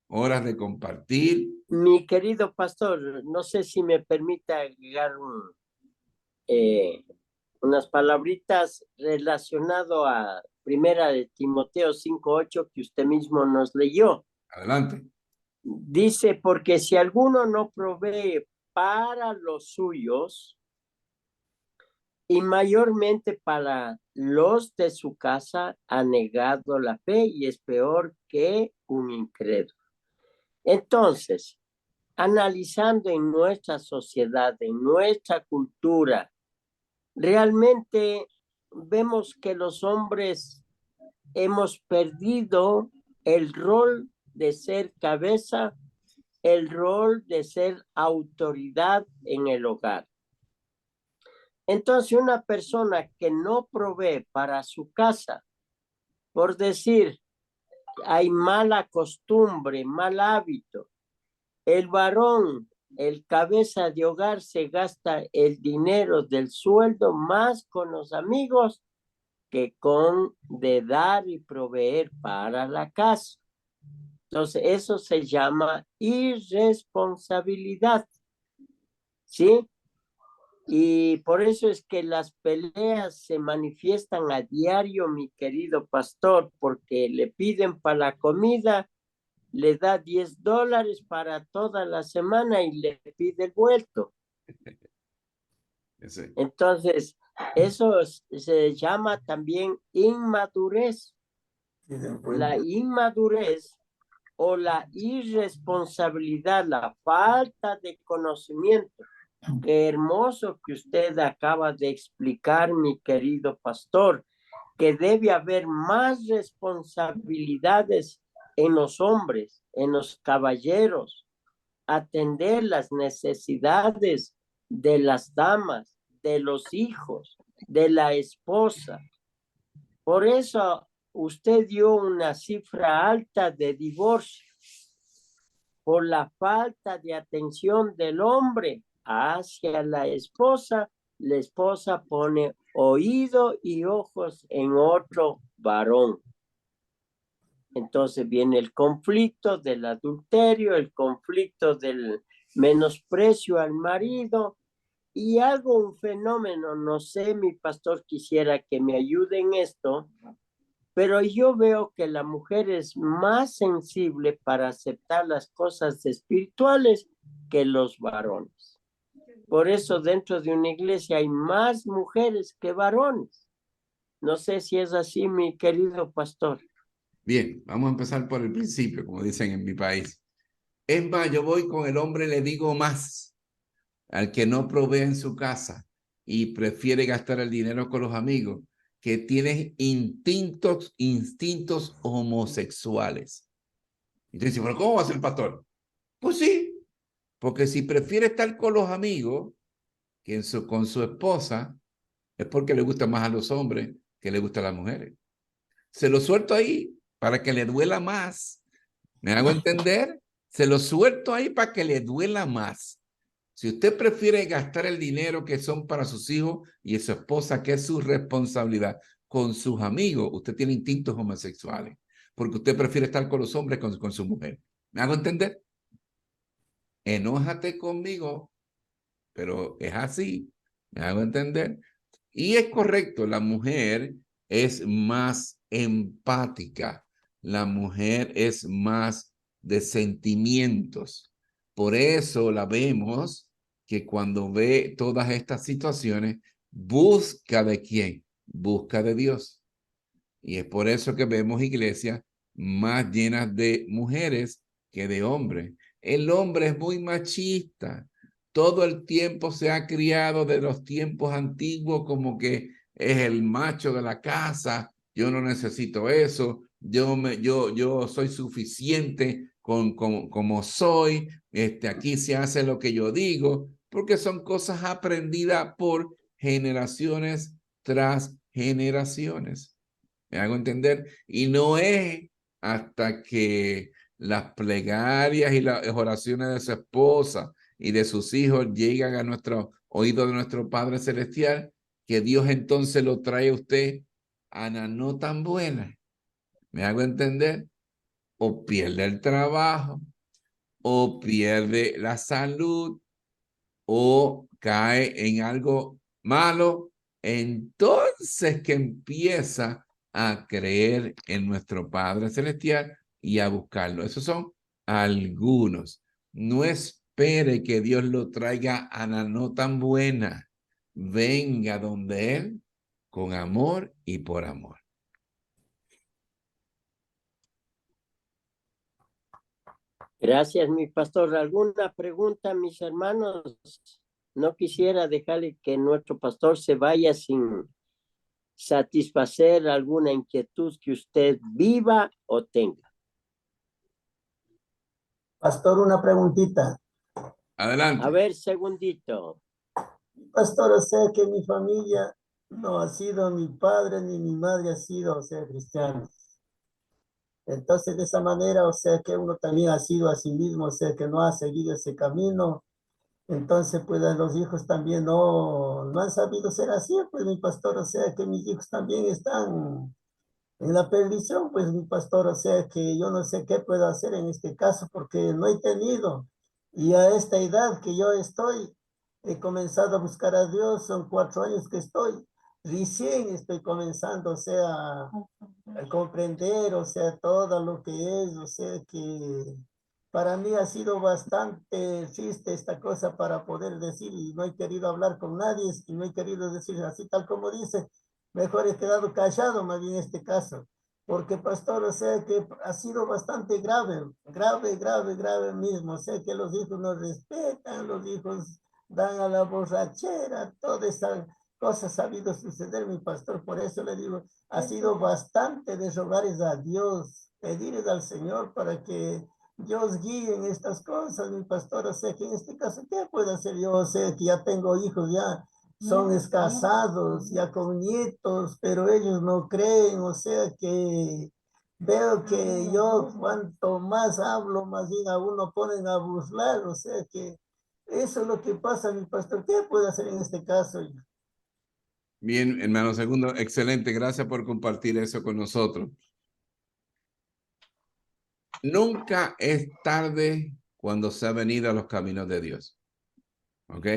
horas de compartir. Mi querido pastor, no sé si me permita agregar unas palabritas relacionado a Primera de Timoteo 5:8 que usted mismo nos leyó. Adelante. Dice, porque si alguno no provee para los suyos y mayormente para los de su casa, ha negado la fe y es peor que un incrédulo. Entonces, analizando en nuestra sociedad, en nuestra cultura, realmente vemos que los hombres hemos perdido el rol de ser cabeza, el rol de ser autoridad en el hogar. Entonces, una persona que no provee para su casa, por decir, hay mala costumbre, mal hábito, el varón, el cabeza de hogar, se gasta el dinero del sueldo más con los amigos que con de dar y proveer para la casa. Entonces, eso se llama irresponsabilidad, ¿sí? Y por eso es que las peleas se manifiestan a diario, mi querido pastor, porque le piden para la comida, le da $10 para toda la semana y le pide el vuelto. Sí. Entonces, eso se llama también inmadurez. La inmadurez o la irresponsabilidad, la falta de conocimiento. Qué hermoso que usted acaba de explicar, mi querido pastor, que debe haber más responsabilidades en los hombres, en los caballeros, atender las necesidades de las damas, de los hijos, de la esposa. Por eso usted dio una cifra alta de divorcio, por la falta de atención del hombre hacia la esposa pone oído y ojos en otro varón. Entonces viene el conflicto del adulterio, el conflicto del menosprecio al marido, y hago un fenómeno, no sé, mi pastor quisiera que me ayude en esto, pero yo veo que la mujer es más sensible para aceptar las cosas espirituales que los varones. Por eso dentro de una iglesia hay más mujeres que varones. No sé si es así, mi querido pastor. Bien, vamos a empezar por el principio, como dicen en mi país. Es más, yo voy con el hombre, le digo más, al que no provee en su casa y prefiere gastar el dinero con los amigos, que tiene instintos homosexuales. Y tú dices, pero ¿cómo va a ser pastor? Pues sí, porque si prefiere estar con los amigos que con su esposa, es porque le gusta más a los hombres que le gusta a las mujeres. Se lo suelto ahí para que le duela más. ¿Me hago entender? Se lo suelto ahí para que le duela más. Si usted prefiere gastar el dinero que son para sus hijos y su esposa, que es su responsabilidad, con sus amigos, usted tiene instintos homosexuales, porque usted prefiere estar con los hombres con su mujer. ¿Me hago entender? Enójate conmigo, pero es así. ¿Me hago entender? Y es correcto, la mujer es más empática, la mujer es más de sentimientos. Por eso la vemos que cuando ve todas estas situaciones, busca de quién, busca de Dios. Y es por eso que vemos iglesias más llenas de mujeres que de hombres. El hombre es muy machista. Todo el tiempo se ha criado de los tiempos antiguos como que es el macho de la casa. Yo no necesito eso. Yo soy suficiente como soy. Aquí se hace lo que yo digo, porque son cosas aprendidas por generaciones tras generaciones. ¿Me hago entender? Y no es hasta que las plegarias y las oraciones de su esposa y de sus hijos llegan a nuestro oído de nuestro Padre Celestial, que Dios entonces lo trae a usted a la no tan buena. ¿Me hago entender? O pierde el trabajo, o pierde la salud, o cae en algo malo, entonces que empieza a creer en nuestro Padre Celestial y a buscarlo. Esos son algunos. No espere que Dios lo traiga a la no tan buena. Venga donde Él con amor y por amor. Gracias, mi pastor. ¿Alguna pregunta, mis hermanos? No quisiera dejarle que nuestro pastor se vaya sin satisfacer alguna inquietud que usted viva o tenga. Pastor, una preguntita. Adelante. A ver, segundito. Pastor, o sea que mi familia no ha sido mi padre ni mi madre ha sido, o sea, cristianos. Entonces, de esa manera, o sea que uno también ha sido a sí mismo, o sea que no ha seguido ese camino. Entonces, pues los hijos también no han sabido ser así, pues mi pastor, o sea que mis hijos también están en la perdición, pues mi pastor, o sea que yo no sé qué puedo hacer en este caso porque no he tenido. Y a esta edad que yo estoy, he comenzado a buscar a Dios, son 4 años que estoy, recién estoy comenzando, o sea, a comprender, o sea, todo lo que es, o sea que para mí ha sido bastante triste esta cosa para poder decir, y no he querido hablar con nadie, y no he querido decir así tal como dice, mejor he quedado callado más bien en este caso, porque pastor, o sea que ha sido bastante grave, grave, grave, grave mismo, o sea que los hijos no respetan, los hijos dan a la borrachera, toda esa cosa ha sabido suceder, mi pastor, por eso le digo, ha sido bastante de rogarles a Dios, pedirles al Señor para que Dios guíe en estas cosas, mi pastor, o sea que en este caso, ¿qué puedo hacer yo? O sea que ya tengo hijos, ya son casados, ya con nietos, pero ellos no creen, o sea que veo que yo cuanto más hablo, más bien a uno ponen a burlar, o sea que eso es lo que pasa, mi pastor. ¿Qué puedo hacer en este caso? Bien, hermano Segundo, excelente. Gracias por compartir eso con nosotros. Nunca es tarde cuando se ha venido a los caminos de Dios. ¿Ok?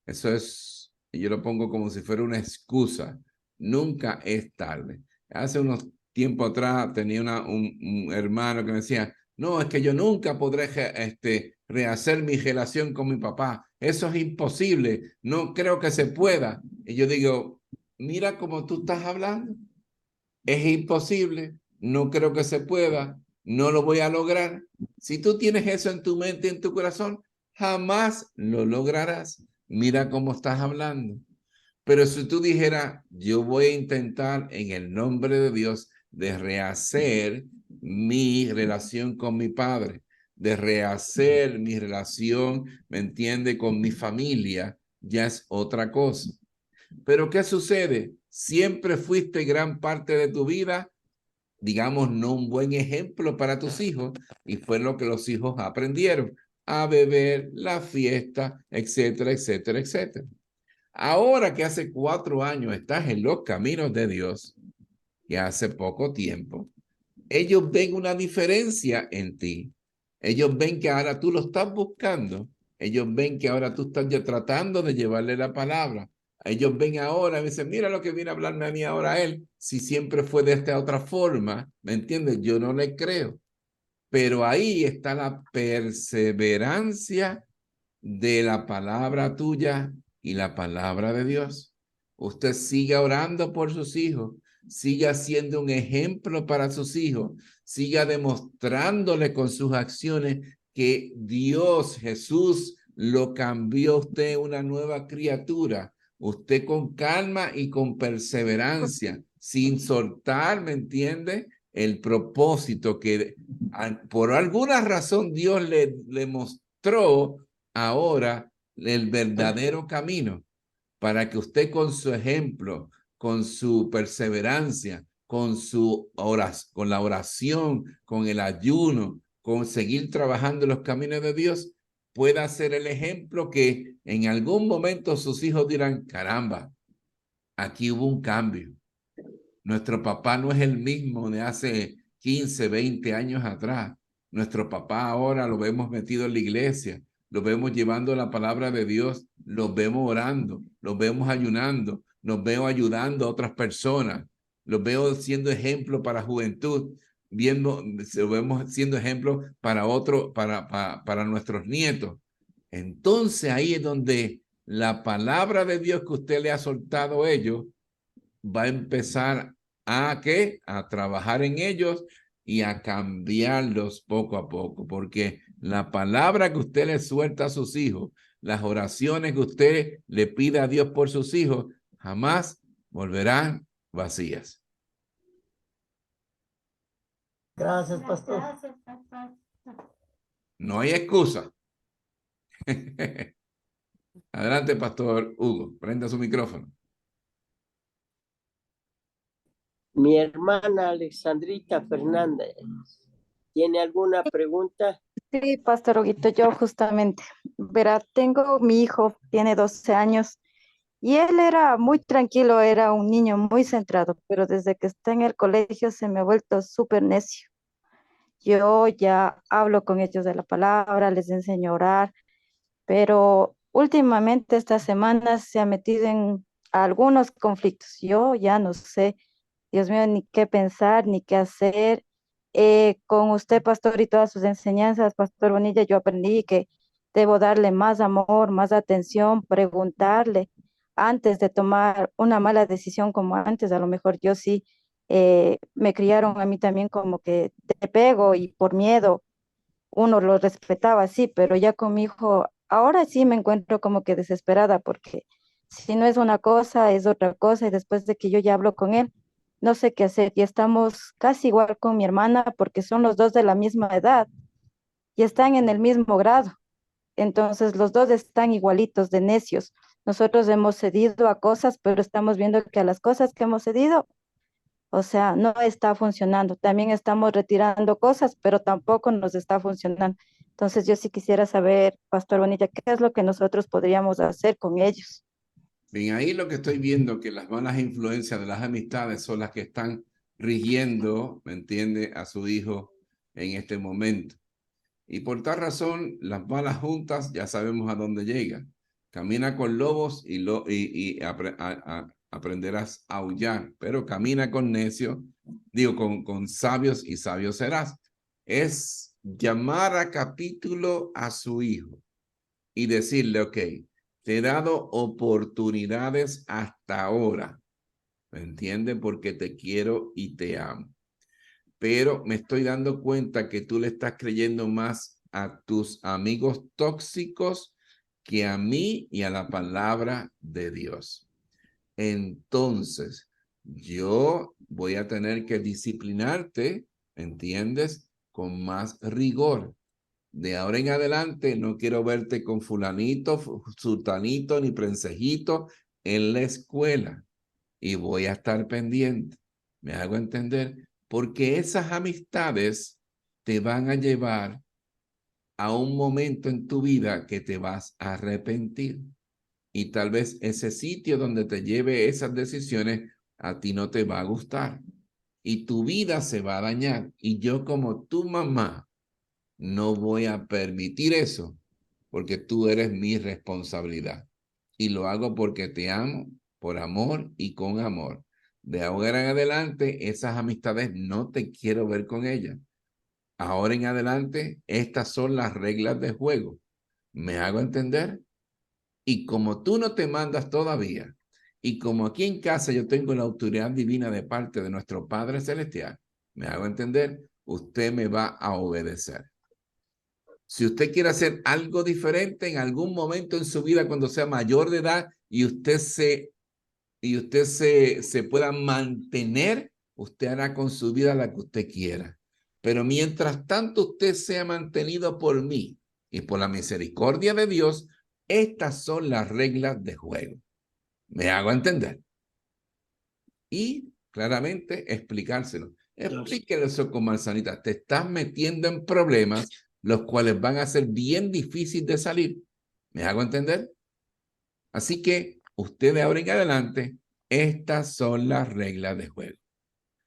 Eso es, yo lo pongo como si fuera una excusa. Nunca es tarde. Hace unos tiempos atrás tenía un hermano que me decía, no, es que yo nunca podré rehacer mi relación con mi papá. Eso es imposible. No creo que se pueda. Y yo digo, mira cómo tú estás hablando. Es imposible. No creo que se pueda. No lo voy a lograr. Si tú tienes eso en tu mente y en tu corazón, jamás lo lograrás. Mira cómo estás hablando. Pero si tú dijeras, yo voy a intentar en el nombre de Dios de rehacer mi relación con mi padre, de rehacer mi relación, ¿me entiende?, con mi familia, ya es otra cosa. Pero ¿qué sucede? Siempre fuiste gran parte de tu vida, digamos, no un buen ejemplo para tus hijos, y fue lo que los hijos aprendieron a beber, la fiesta, etcétera, etcétera, etcétera. Ahora que hace 4 años estás en los caminos de Dios, y hace poco tiempo, ellos ven una diferencia en ti. Ellos ven que ahora tú lo estás buscando. Ellos ven que ahora tú estás ya tratando de llevarle la palabra. Ellos ven ahora y dicen, mira lo que viene a hablarme a mí ahora a él. Si siempre fue de esta otra forma, ¿me entiendes? Yo no le creo. Pero ahí está la perseverancia de la palabra tuya y la palabra de Dios. Usted siga orando por sus hijos, siga siendo un ejemplo para sus hijos, siga demostrándole con sus acciones que Dios, Jesús, lo cambió a usted una nueva criatura. Usted con calma y con perseverancia, sin soltar, ¿me entiende?, el propósito que por alguna razón Dios le mostró ahora el verdadero camino, para que usted con su ejemplo, con su perseverancia, con con la oración, con el ayuno, con seguir trabajando en los caminos de Dios, pueda ser el ejemplo que en algún momento sus hijos dirán, caramba, aquí hubo un cambio. Nuestro papá no es el mismo de hace 15, 20 años atrás. Nuestro papá ahora lo vemos metido en la iglesia, lo vemos llevando la palabra de Dios, lo vemos orando, lo vemos ayunando, nos veo ayudando a otras personas, los veo siendo ejemplo para juventud, lo vemos siendo ejemplo para para nuestros nietos. Entonces ahí es donde la palabra de Dios que usted le ha soltado a ellos va a empezar a trabajar en ellos y a cambiarlos poco a poco, porque la palabra que usted le suelta a sus hijos, las oraciones que usted le pida a Dios por sus hijos, jamás volverán vacías. Gracias, pastor. No hay excusa. Adelante, Pastor Hugo, prenda su micrófono. Mi hermana Alexandrita Fernández, ¿tiene alguna pregunta? Sí, Pastor Huguito, yo justamente, verá, tengo mi hijo, tiene 12 años y él era muy tranquilo, era un niño muy centrado, pero desde que está en el colegio se me ha vuelto súper necio. Yo ya hablo con ellos de la palabra, les enseño a orar, pero últimamente estas semanas se ha metido en algunos conflictos. Yo ya no sé, Dios mío, ni qué pensar, ni qué hacer. Con usted, pastor, y todas sus enseñanzas, Pastor Bonilla, yo aprendí que debo darle más amor, más atención, preguntarle antes de tomar una mala decisión como antes. A lo mejor yo sí me criaron a mí también como que te pego y por miedo uno lo respetaba, sí, pero ya con mi hijo, ahora sí me encuentro como que desesperada porque si no es una cosa, es otra cosa y después de que yo ya hablo con él, no sé qué hacer y estamos casi igual con mi hermana porque son los dos de la misma edad y están en el mismo grado. Entonces los dos están igualitos de necios. Nosotros hemos cedido a cosas, pero estamos viendo que a las cosas que hemos cedido, o sea, no está funcionando. También estamos retirando cosas, pero tampoco nos está funcionando. Entonces, yo sí quisiera saber, Pastor Bonilla, ¿qué es lo que nosotros podríamos hacer con ellos? Bien, ahí lo que estoy viendo que las malas influencias de las amistades son las que están rigiendo, ¿me entiende?, a su hijo en este momento. Y por tal razón, las malas juntas ya sabemos a dónde llegan. Camina con lobos y aprenderás a aullar, pero camina con necios, con sabios y sabios serás. Es llamar a capítulo a su hijo y decirle, ok, te he dado oportunidades hasta ahora, ¿me entiendes? Porque te quiero y te amo. Pero me estoy dando cuenta que tú le estás creyendo más a tus amigos tóxicos que a mí y a la palabra de Dios. Entonces, yo voy a tener que disciplinarte, ¿entiendes? Con más rigor. De ahora en adelante no quiero verte con fulanito, sultanito ni prensejito en la escuela y voy a estar pendiente. ¿Me hago entender? Porque esas amistades te van a llevar a un momento en tu vida que te vas a arrepentir. Y tal vez ese sitio donde te lleve esas decisiones a ti no te va a gustar. Y tu vida se va a dañar. Y yo como tu mamá no voy a permitir eso porque tú eres mi responsabilidad. Y lo hago porque te amo, por amor y con amor. De ahora en adelante, esas amistades no te quiero ver con ellas. Ahora en adelante, estas son las reglas de juego. ¿Me hago entender? Y como tú no te mandas todavía, y como aquí en casa yo tengo la autoridad divina de parte de nuestro Padre Celestial, ¿me hago entender? Usted me va a obedecer. Si usted quiere hacer algo diferente en algún momento en su vida cuando sea mayor de edad y usted se pueda mantener, usted hará con su vida la que usted quiera. Pero mientras tanto usted sea mantenido por mí y por la misericordia de Dios, estas son las reglas de juego. ¿Me hago entender? Y claramente, explicárselo. Explíquele eso con manzanita. Te estás metiendo en problemas los cuales van a ser bien difíciles de salir. ¿Me hago entender? Así que usted de ahora en adelante, estas son las reglas de juego.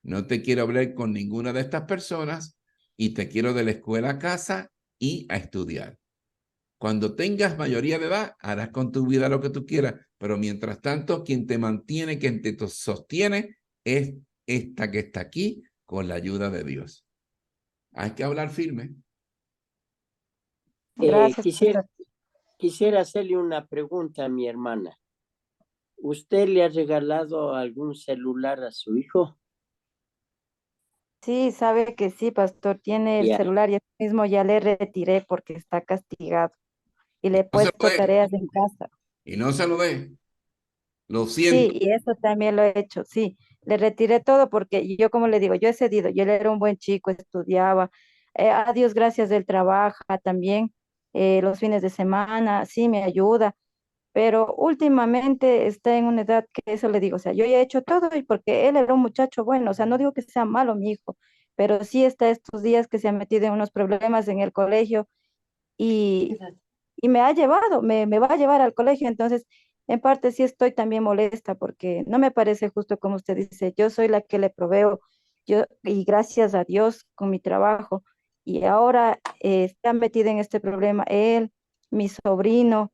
No te quiero hablar con ninguna de estas personas y te quiero de la escuela a casa y a estudiar. Cuando tengas mayoría de edad, harás con tu vida lo que tú quieras, pero mientras tanto, quien te mantiene, quien te sostiene, es esta que está aquí con la ayuda de Dios. Hay que hablar firme. Gracias, pastor. Quisiera hacerle una pregunta a mi hermana. ¿Usted le ha regalado algún celular a su hijo? Sí, sabe que sí, pastor, tiene el Ya. celular y eso mismo ya le retiré porque está castigado y le he No se lo puesto dé, tareas en casa. y no se lo dé. Lo Sí, siento. y eso también lo he hecho, sí. Le retiré todo porque yo, como le digo, yo he cedido, yo él era un buen chico, estudiaba, a Dios gracias, él trabaja también los fines de semana, sí, me ayuda, pero últimamente está en una edad que eso le digo, o sea, yo ya he hecho todo y porque él era un muchacho bueno, o sea, no digo que sea malo mi hijo, pero sí está estos días que se ha metido en unos problemas en el colegio y, y me ha llevado, me va a llevar al colegio, entonces en parte sí estoy también molesta porque no me parece justo como usted dice, yo soy la que le proveo, yo y gracias a Dios con mi trabajo y ahora está metido en este problema él, mi sobrino,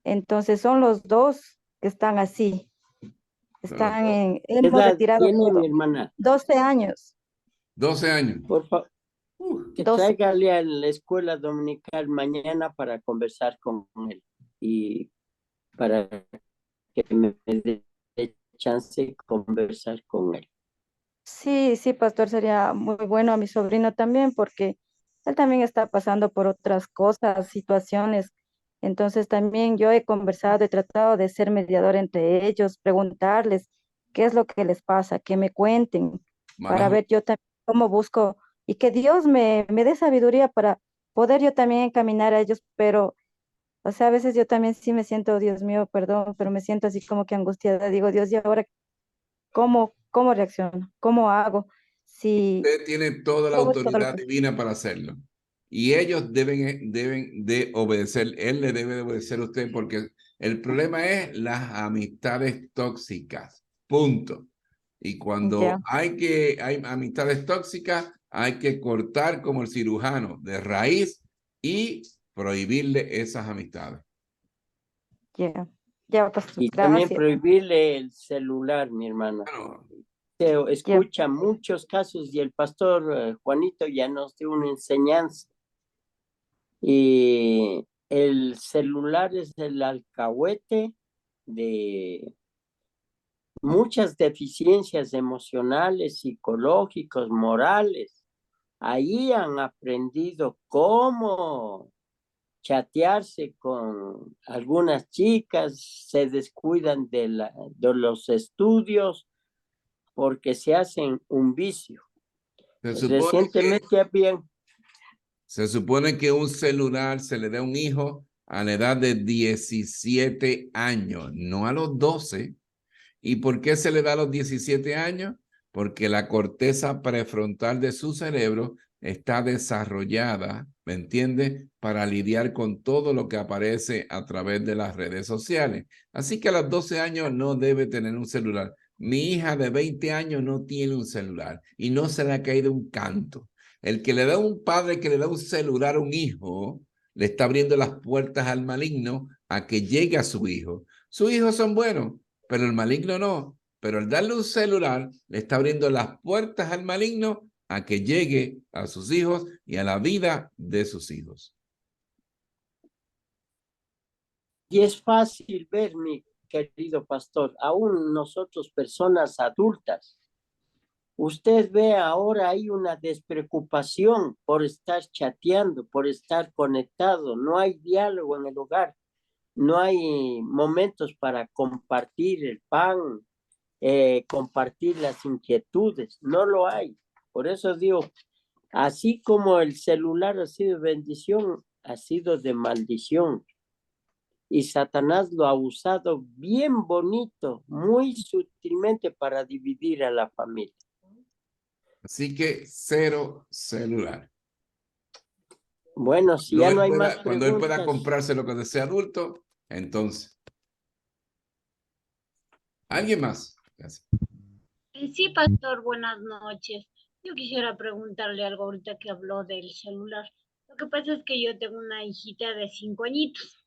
entonces son los dos que están así, están en, ¿Qué hemos edad retirado tiene mi todo, hermana? 12 años, 12 años. Por favor, que 12. tráigale a la escuela dominical mañana para conversar con él y para que me dé chance de conversar con él. Sí, sí, pastor, sería muy bueno a mi sobrino también, porque él también está pasando por otras cosas, situaciones. Entonces también yo he conversado, he tratado de ser mediador entre ellos, preguntarles qué es lo que les pasa, que me cuenten, para Manejo. ver yo también cómo busco y que Dios me dé sabiduría para poder yo también encaminar a ellos, pero, o sea, a veces yo también sí me siento, Dios mío, perdón, pero me siento así como que angustiada. Digo, Dios, ¿y ahora cómo reacciono? ¿Cómo hago? Si Usted tiene toda la todo es todo lo autoridad que... divina para hacerlo. Y ellos deben de obedecer. Él le debe de obedecer a usted porque el problema es las amistades tóxicas. Punto. Y cuando Ya, hay amistades tóxicas, hay que cortar como el cirujano de raíz y prohibirle esas amistades. ya, ya, pastor, Y también gracias. prohibirle el celular, mi hermana. Bueno, Se Ya, escucha muchos casos y el pastor Juanito ya nos dio una enseñanza. Y el celular es el alcahuete de muchas deficiencias emocionales, psicológicas, morales. Ahí han aprendido cómo chatearse con algunas chicas, se descuidan de los estudios porque se hacen un vicio. se supone que Recientemente habían, Se supone que un celular se le da a un hijo a la edad de 17 años, no a los 12. ¿Y por qué se le da a los 17 años? Porque la corteza prefrontal de su cerebro está desarrollada, ¿me entiende? Para lidiar con todo lo que aparece a través de las redes sociales. Así que a los 12 años no debe tener un celular. Mi hija de 20 años no tiene un celular y no se le ha caído un canto. El que le da un padre que le da un celular a un hijo, le está abriendo las puertas al maligno a que llegue a su hijo. Sus hijos son buenos, pero el maligno no. Pero al darle un celular, le está abriendo las puertas al maligno a que llegue a sus hijos y a la vida de sus hijos. y es fácil ver, mi querido pastor, aún nosotros personas adultas, usted ve ahora hay una despreocupación por estar chateando, por estar conectado, no hay diálogo en el hogar, no hay momentos para compartir el pan, compartir las inquietudes, no lo hay. Por eso digo, así como el celular ha sido bendición, ha sido de maldición. y Satanás lo ha usado bien bonito, muy sutilmente para dividir a la familia. Así que 0 celular. Bueno, si ya no hay más preguntas. Cuando él pueda comprarse lo que desea adulto, entonces. ¿Alguien más? Gracias. Sí, pastor, buenas noches. Yo quisiera preguntarle algo ahorita que habló del celular. Lo que pasa es que yo tengo una hijita de 5 añitos.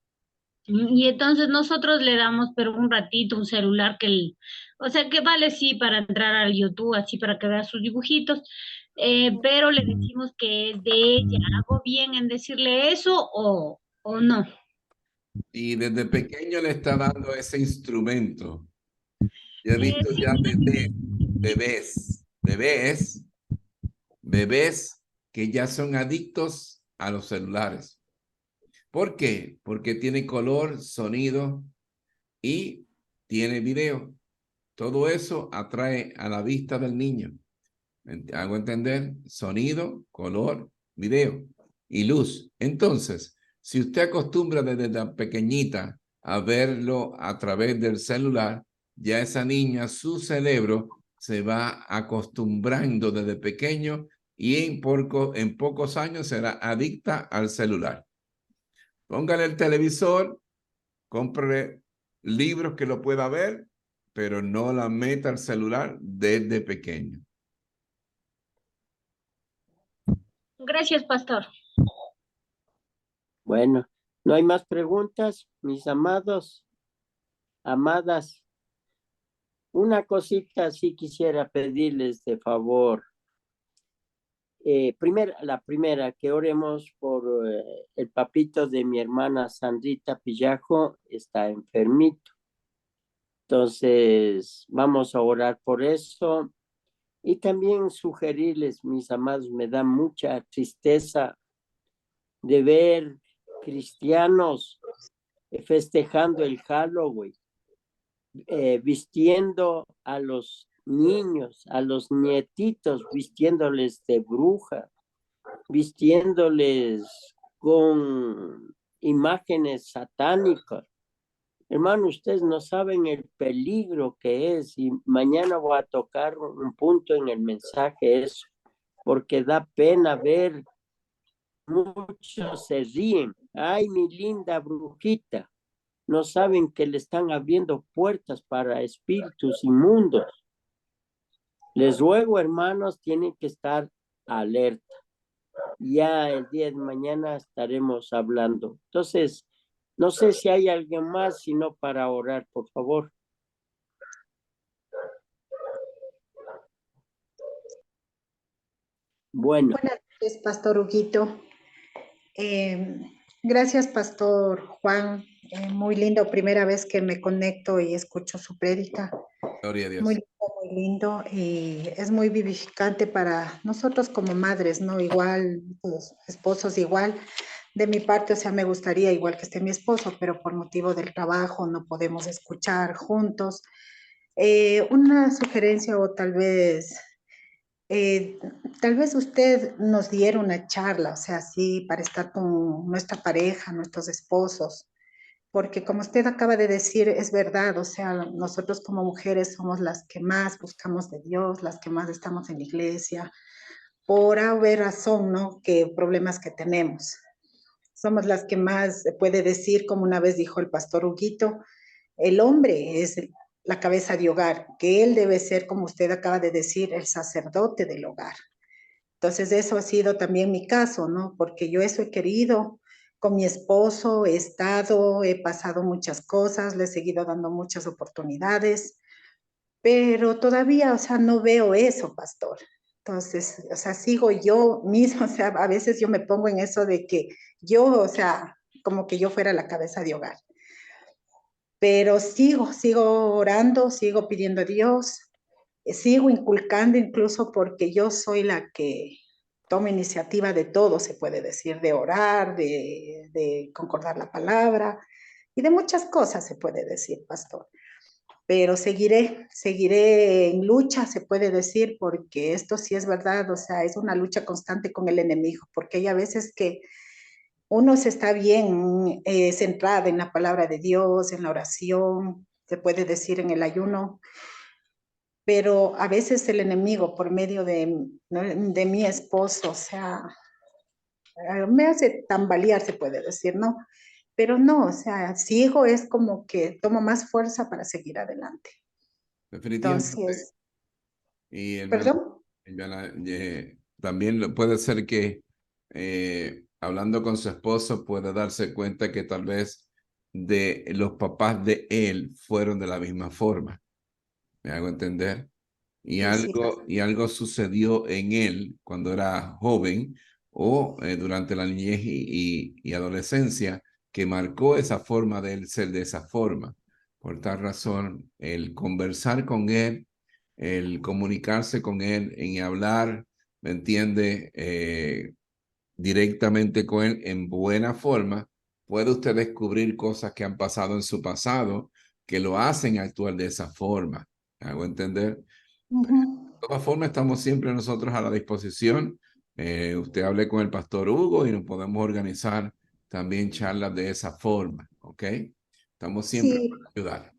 Y entonces nosotros le damos, pero un ratito, un celular o sea, que vale sí para entrar al YouTube, así para que vea sus dibujitos, pero le decimos que es de ella. ¿Hago bien en decirle eso o no? Y desde pequeño le está dando ese instrumento. Yo he visto Sí, ya bebés que ya son adictos a los celulares. ¿Por qué? Porque tiene color, sonido y tiene video. Todo eso atrae a la vista del niño. ¿Hago entender? Sonido, color, video y luz. Entonces, si usted acostumbra desde tan pequeñita a verlo a través del celular, ya esa niña, su cerebro se va acostumbrando desde pequeño y en pocos años será adicta al celular. Póngale el televisor, compre libros que lo pueda ver, pero no la meta al celular desde pequeño. gracias, pastor. Bueno, no hay más preguntas, mis amados, amadas. Una cosita sí quisiera pedirles de favor. La primera, que oremos por el papito de mi hermana Sandrita Pillajo, está enfermito. Entonces, vamos a orar por eso. Y también sugerirles, mis amados, me da mucha tristeza de ver cristianos festejando el Halloween, vistiendo a los niños, a los nietitos, vistiéndoles de bruja, vistiéndoles con imágenes satánicas. Hermano, ustedes no saben el peligro que es, y mañana voy a tocar un punto en el mensaje eso, porque da pena ver, muchos se ríen. Ay, mi linda brujita, no saben que le están abriendo puertas para espíritus inmundos. Les ruego, hermanos, tienen que estar alerta. Ya el día de mañana estaremos hablando. Entonces, no sé si hay alguien más, sino para orar, por favor. Bueno. Buenas noches, Pastor Huguito. Gracias, Pastor Juan. Muy lindo, primera vez que me conecto y escucho su prédica. Gloria a Dios. Muy lindo y es muy vivificante para nosotros como madres, ¿no? Igual, los esposos igual. De mi parte, o sea, me gustaría igual que esté mi esposo, pero por motivo del trabajo no podemos escuchar juntos. Una sugerencia o tal vez usted nos diera una charla, o sea, así para estar con nuestra pareja, nuestros esposos, porque como usted acaba de decir, es verdad, o sea, nosotros como mujeres somos las que más buscamos de Dios, las que más estamos en la iglesia, por haber razón, ¿no? Que problemas que tenemos. Somos las que más puede decir, como una vez dijo el pastor Huguito, el hombre es la cabeza de hogar, que él debe ser, como usted acaba de decir, el sacerdote del hogar. Entonces, eso ha sido también mi caso, ¿no? Porque yo eso he querido con mi esposo, he pasado muchas cosas, le he seguido dando muchas oportunidades, pero todavía, o sea, no veo eso, pastor. Entonces, o sea, sigo yo mismo, o sea, a veces yo me pongo en eso de que yo, o sea, como que yo fuera la cabeza de hogar. Pero sigo orando, sigo pidiendo a Dios, sigo inculcando incluso porque yo soy la que toma iniciativa de todo, se puede decir, de orar, de concordar la palabra y de muchas cosas se puede decir, pastor. Pero seguiré en lucha, se puede decir, porque esto sí es verdad, o sea, es una lucha constante con el enemigo, porque hay a veces que uno se está bien centrado en la palabra de Dios, en la oración, se puede decir en el ayuno, pero a veces el enemigo por medio de mi esposo, o sea, me hace tambalear, se puede decir, ¿no? Pero no, o sea, sigo es como que tomo más fuerza para seguir adelante. Definitivamente. Entonces, Y perdón. también puede ser que hablando con su esposo puede darse cuenta que tal vez de los papás de él fueron de la misma forma. ¿Me hago entender? Y Sí, algo sucedió en él cuando era joven o durante la niñez y adolescencia que marcó esa forma de él ser de esa forma. Por tal razón, el conversar con él, el comunicarse con él, en hablar, ¿me entiende? Directamente con él en buena forma, puede usted descubrir cosas que han pasado en su pasado que lo hacen actuar de esa forma. ¿Me hago entender? uh-huh. De todas formas, estamos siempre nosotros a la disposición. Usted hable con el pastor Hugo y nos podemos organizar también charlas de esa forma, ¿ok? Estamos siempre Sí, para ayudar.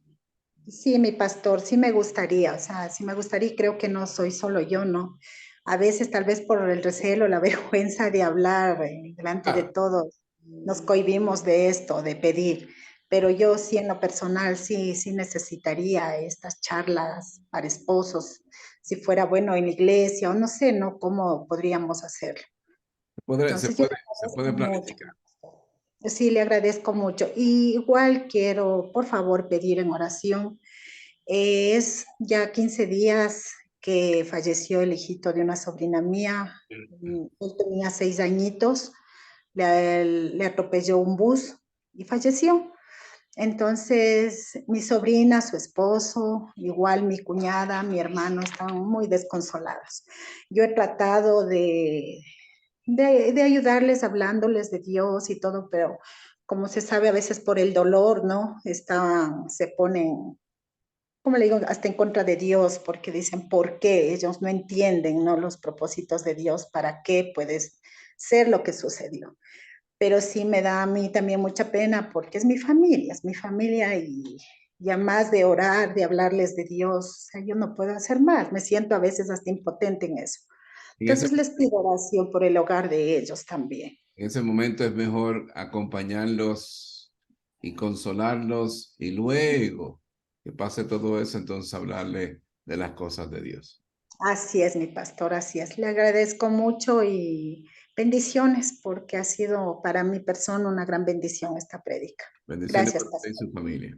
sí, mi pastor, sí me gustaría, o sea, sí me gustaría y creo que no soy solo yo, ¿no? A veces tal vez por el recelo, la vergüenza de hablar delante de Claro, todos, nos cohibimos de esto, de pedir, pero yo sí en lo personal sí necesitaría estas charlas para esposos, si fuera bueno en la iglesia o no sé, ¿no? ¿Cómo podríamos hacerlo? Entonces yo le se agradezco puede mucho. planificar. Sí, le agradezco mucho. Y igual quiero, por favor, pedir en oración. Es ya 15 días que falleció el hijito de una sobrina mía. Él tenía 6 añitos, le atropelló un bus y falleció. Entonces, mi sobrina, su esposo, igual mi cuñada, mi hermano, están muy desconsolados. Yo he tratado de ayudarles hablándoles de Dios y todo, pero como se sabe a veces por el dolor, ¿no? Se ponen, como le digo, hasta en contra de Dios, porque dicen, ¿por qué? Ellos no entienden, ¿no? Los propósitos de Dios, ¿para qué puedes ser lo que sucedió? Pero sí me da a mí también mucha pena porque es mi familia y ya más de orar, de hablarles de Dios, o sea, yo no puedo hacer más, me siento a veces hasta impotente en eso. En ese Entonces les pido oración por el hogar de ellos también. En ese momento es mejor acompañarlos y consolarlos y luego que pase todo eso, entonces hablarle de las cosas de Dios. Así es, mi pastor, así es. Le agradezco mucho y bendiciones porque ha sido para mi persona una gran bendición esta prédica. Bendiciones Gracias, para usted y pastor. su familia.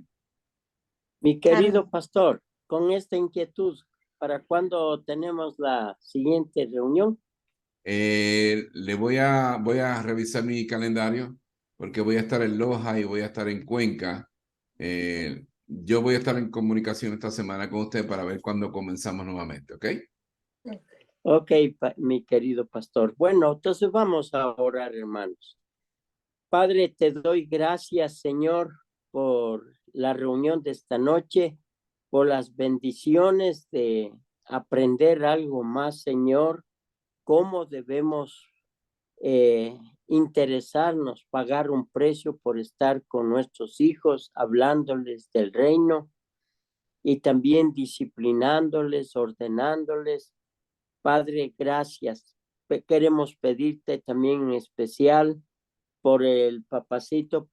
Mi Amén. querido pastor, con esta inquietud, ¿para cuándo tenemos la siguiente reunión? Voy a revisar mi calendario porque voy a estar en Loja y voy a estar en Cuenca. Yo voy a estar en comunicación esta semana con usted para ver cuándo comenzamos nuevamente, ¿ok? Ok, mi querido pastor. Bueno, entonces vamos a orar, hermanos. Padre, te doy gracias, Señor, por la reunión de esta noche, por las bendiciones de aprender algo más, Señor, cómo debemos eh, interesarnos, pagar un precio por estar con nuestros hijos, hablándoles del reino y también disciplinándoles, ordenándoles. Padre, gracias. Queremos pedirte también en especial por el papacito,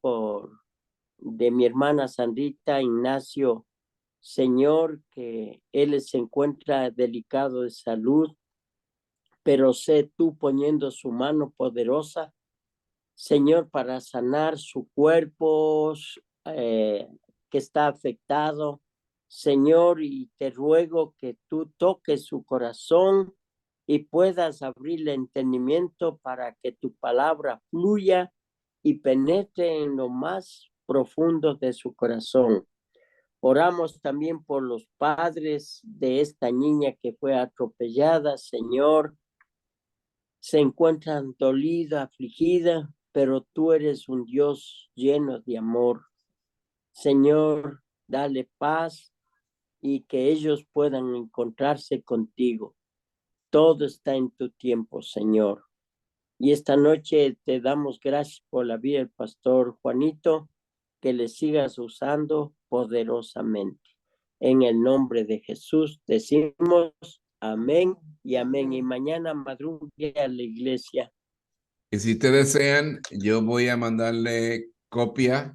de mi hermana Sandrita Ignacio, Señor, que él se encuentra delicado de salud, pero sé tú poniendo su mano poderosa, Señor, para sanar su cuerpo que está afectado, Señor, y te ruego que tú toques su corazón y puedas abrirle entendimiento para que tu palabra fluya y penetre en lo más profundo de su corazón. Oramos también por los padres de esta niña que fue atropellada, Señor. Se encuentran dolida, afligida, pero tú eres un Dios lleno de amor. Señor, dale paz y que ellos puedan encontrarse contigo. Todo está en tu tiempo, Señor. Y esta noche te damos gracias por la vida del pastor Juanito, que le sigas usando poderosamente. En el nombre de Jesús decimos amén y amén. Y mañana madrugue a la iglesia. Y si ustedes desean, yo voy a mandarle copia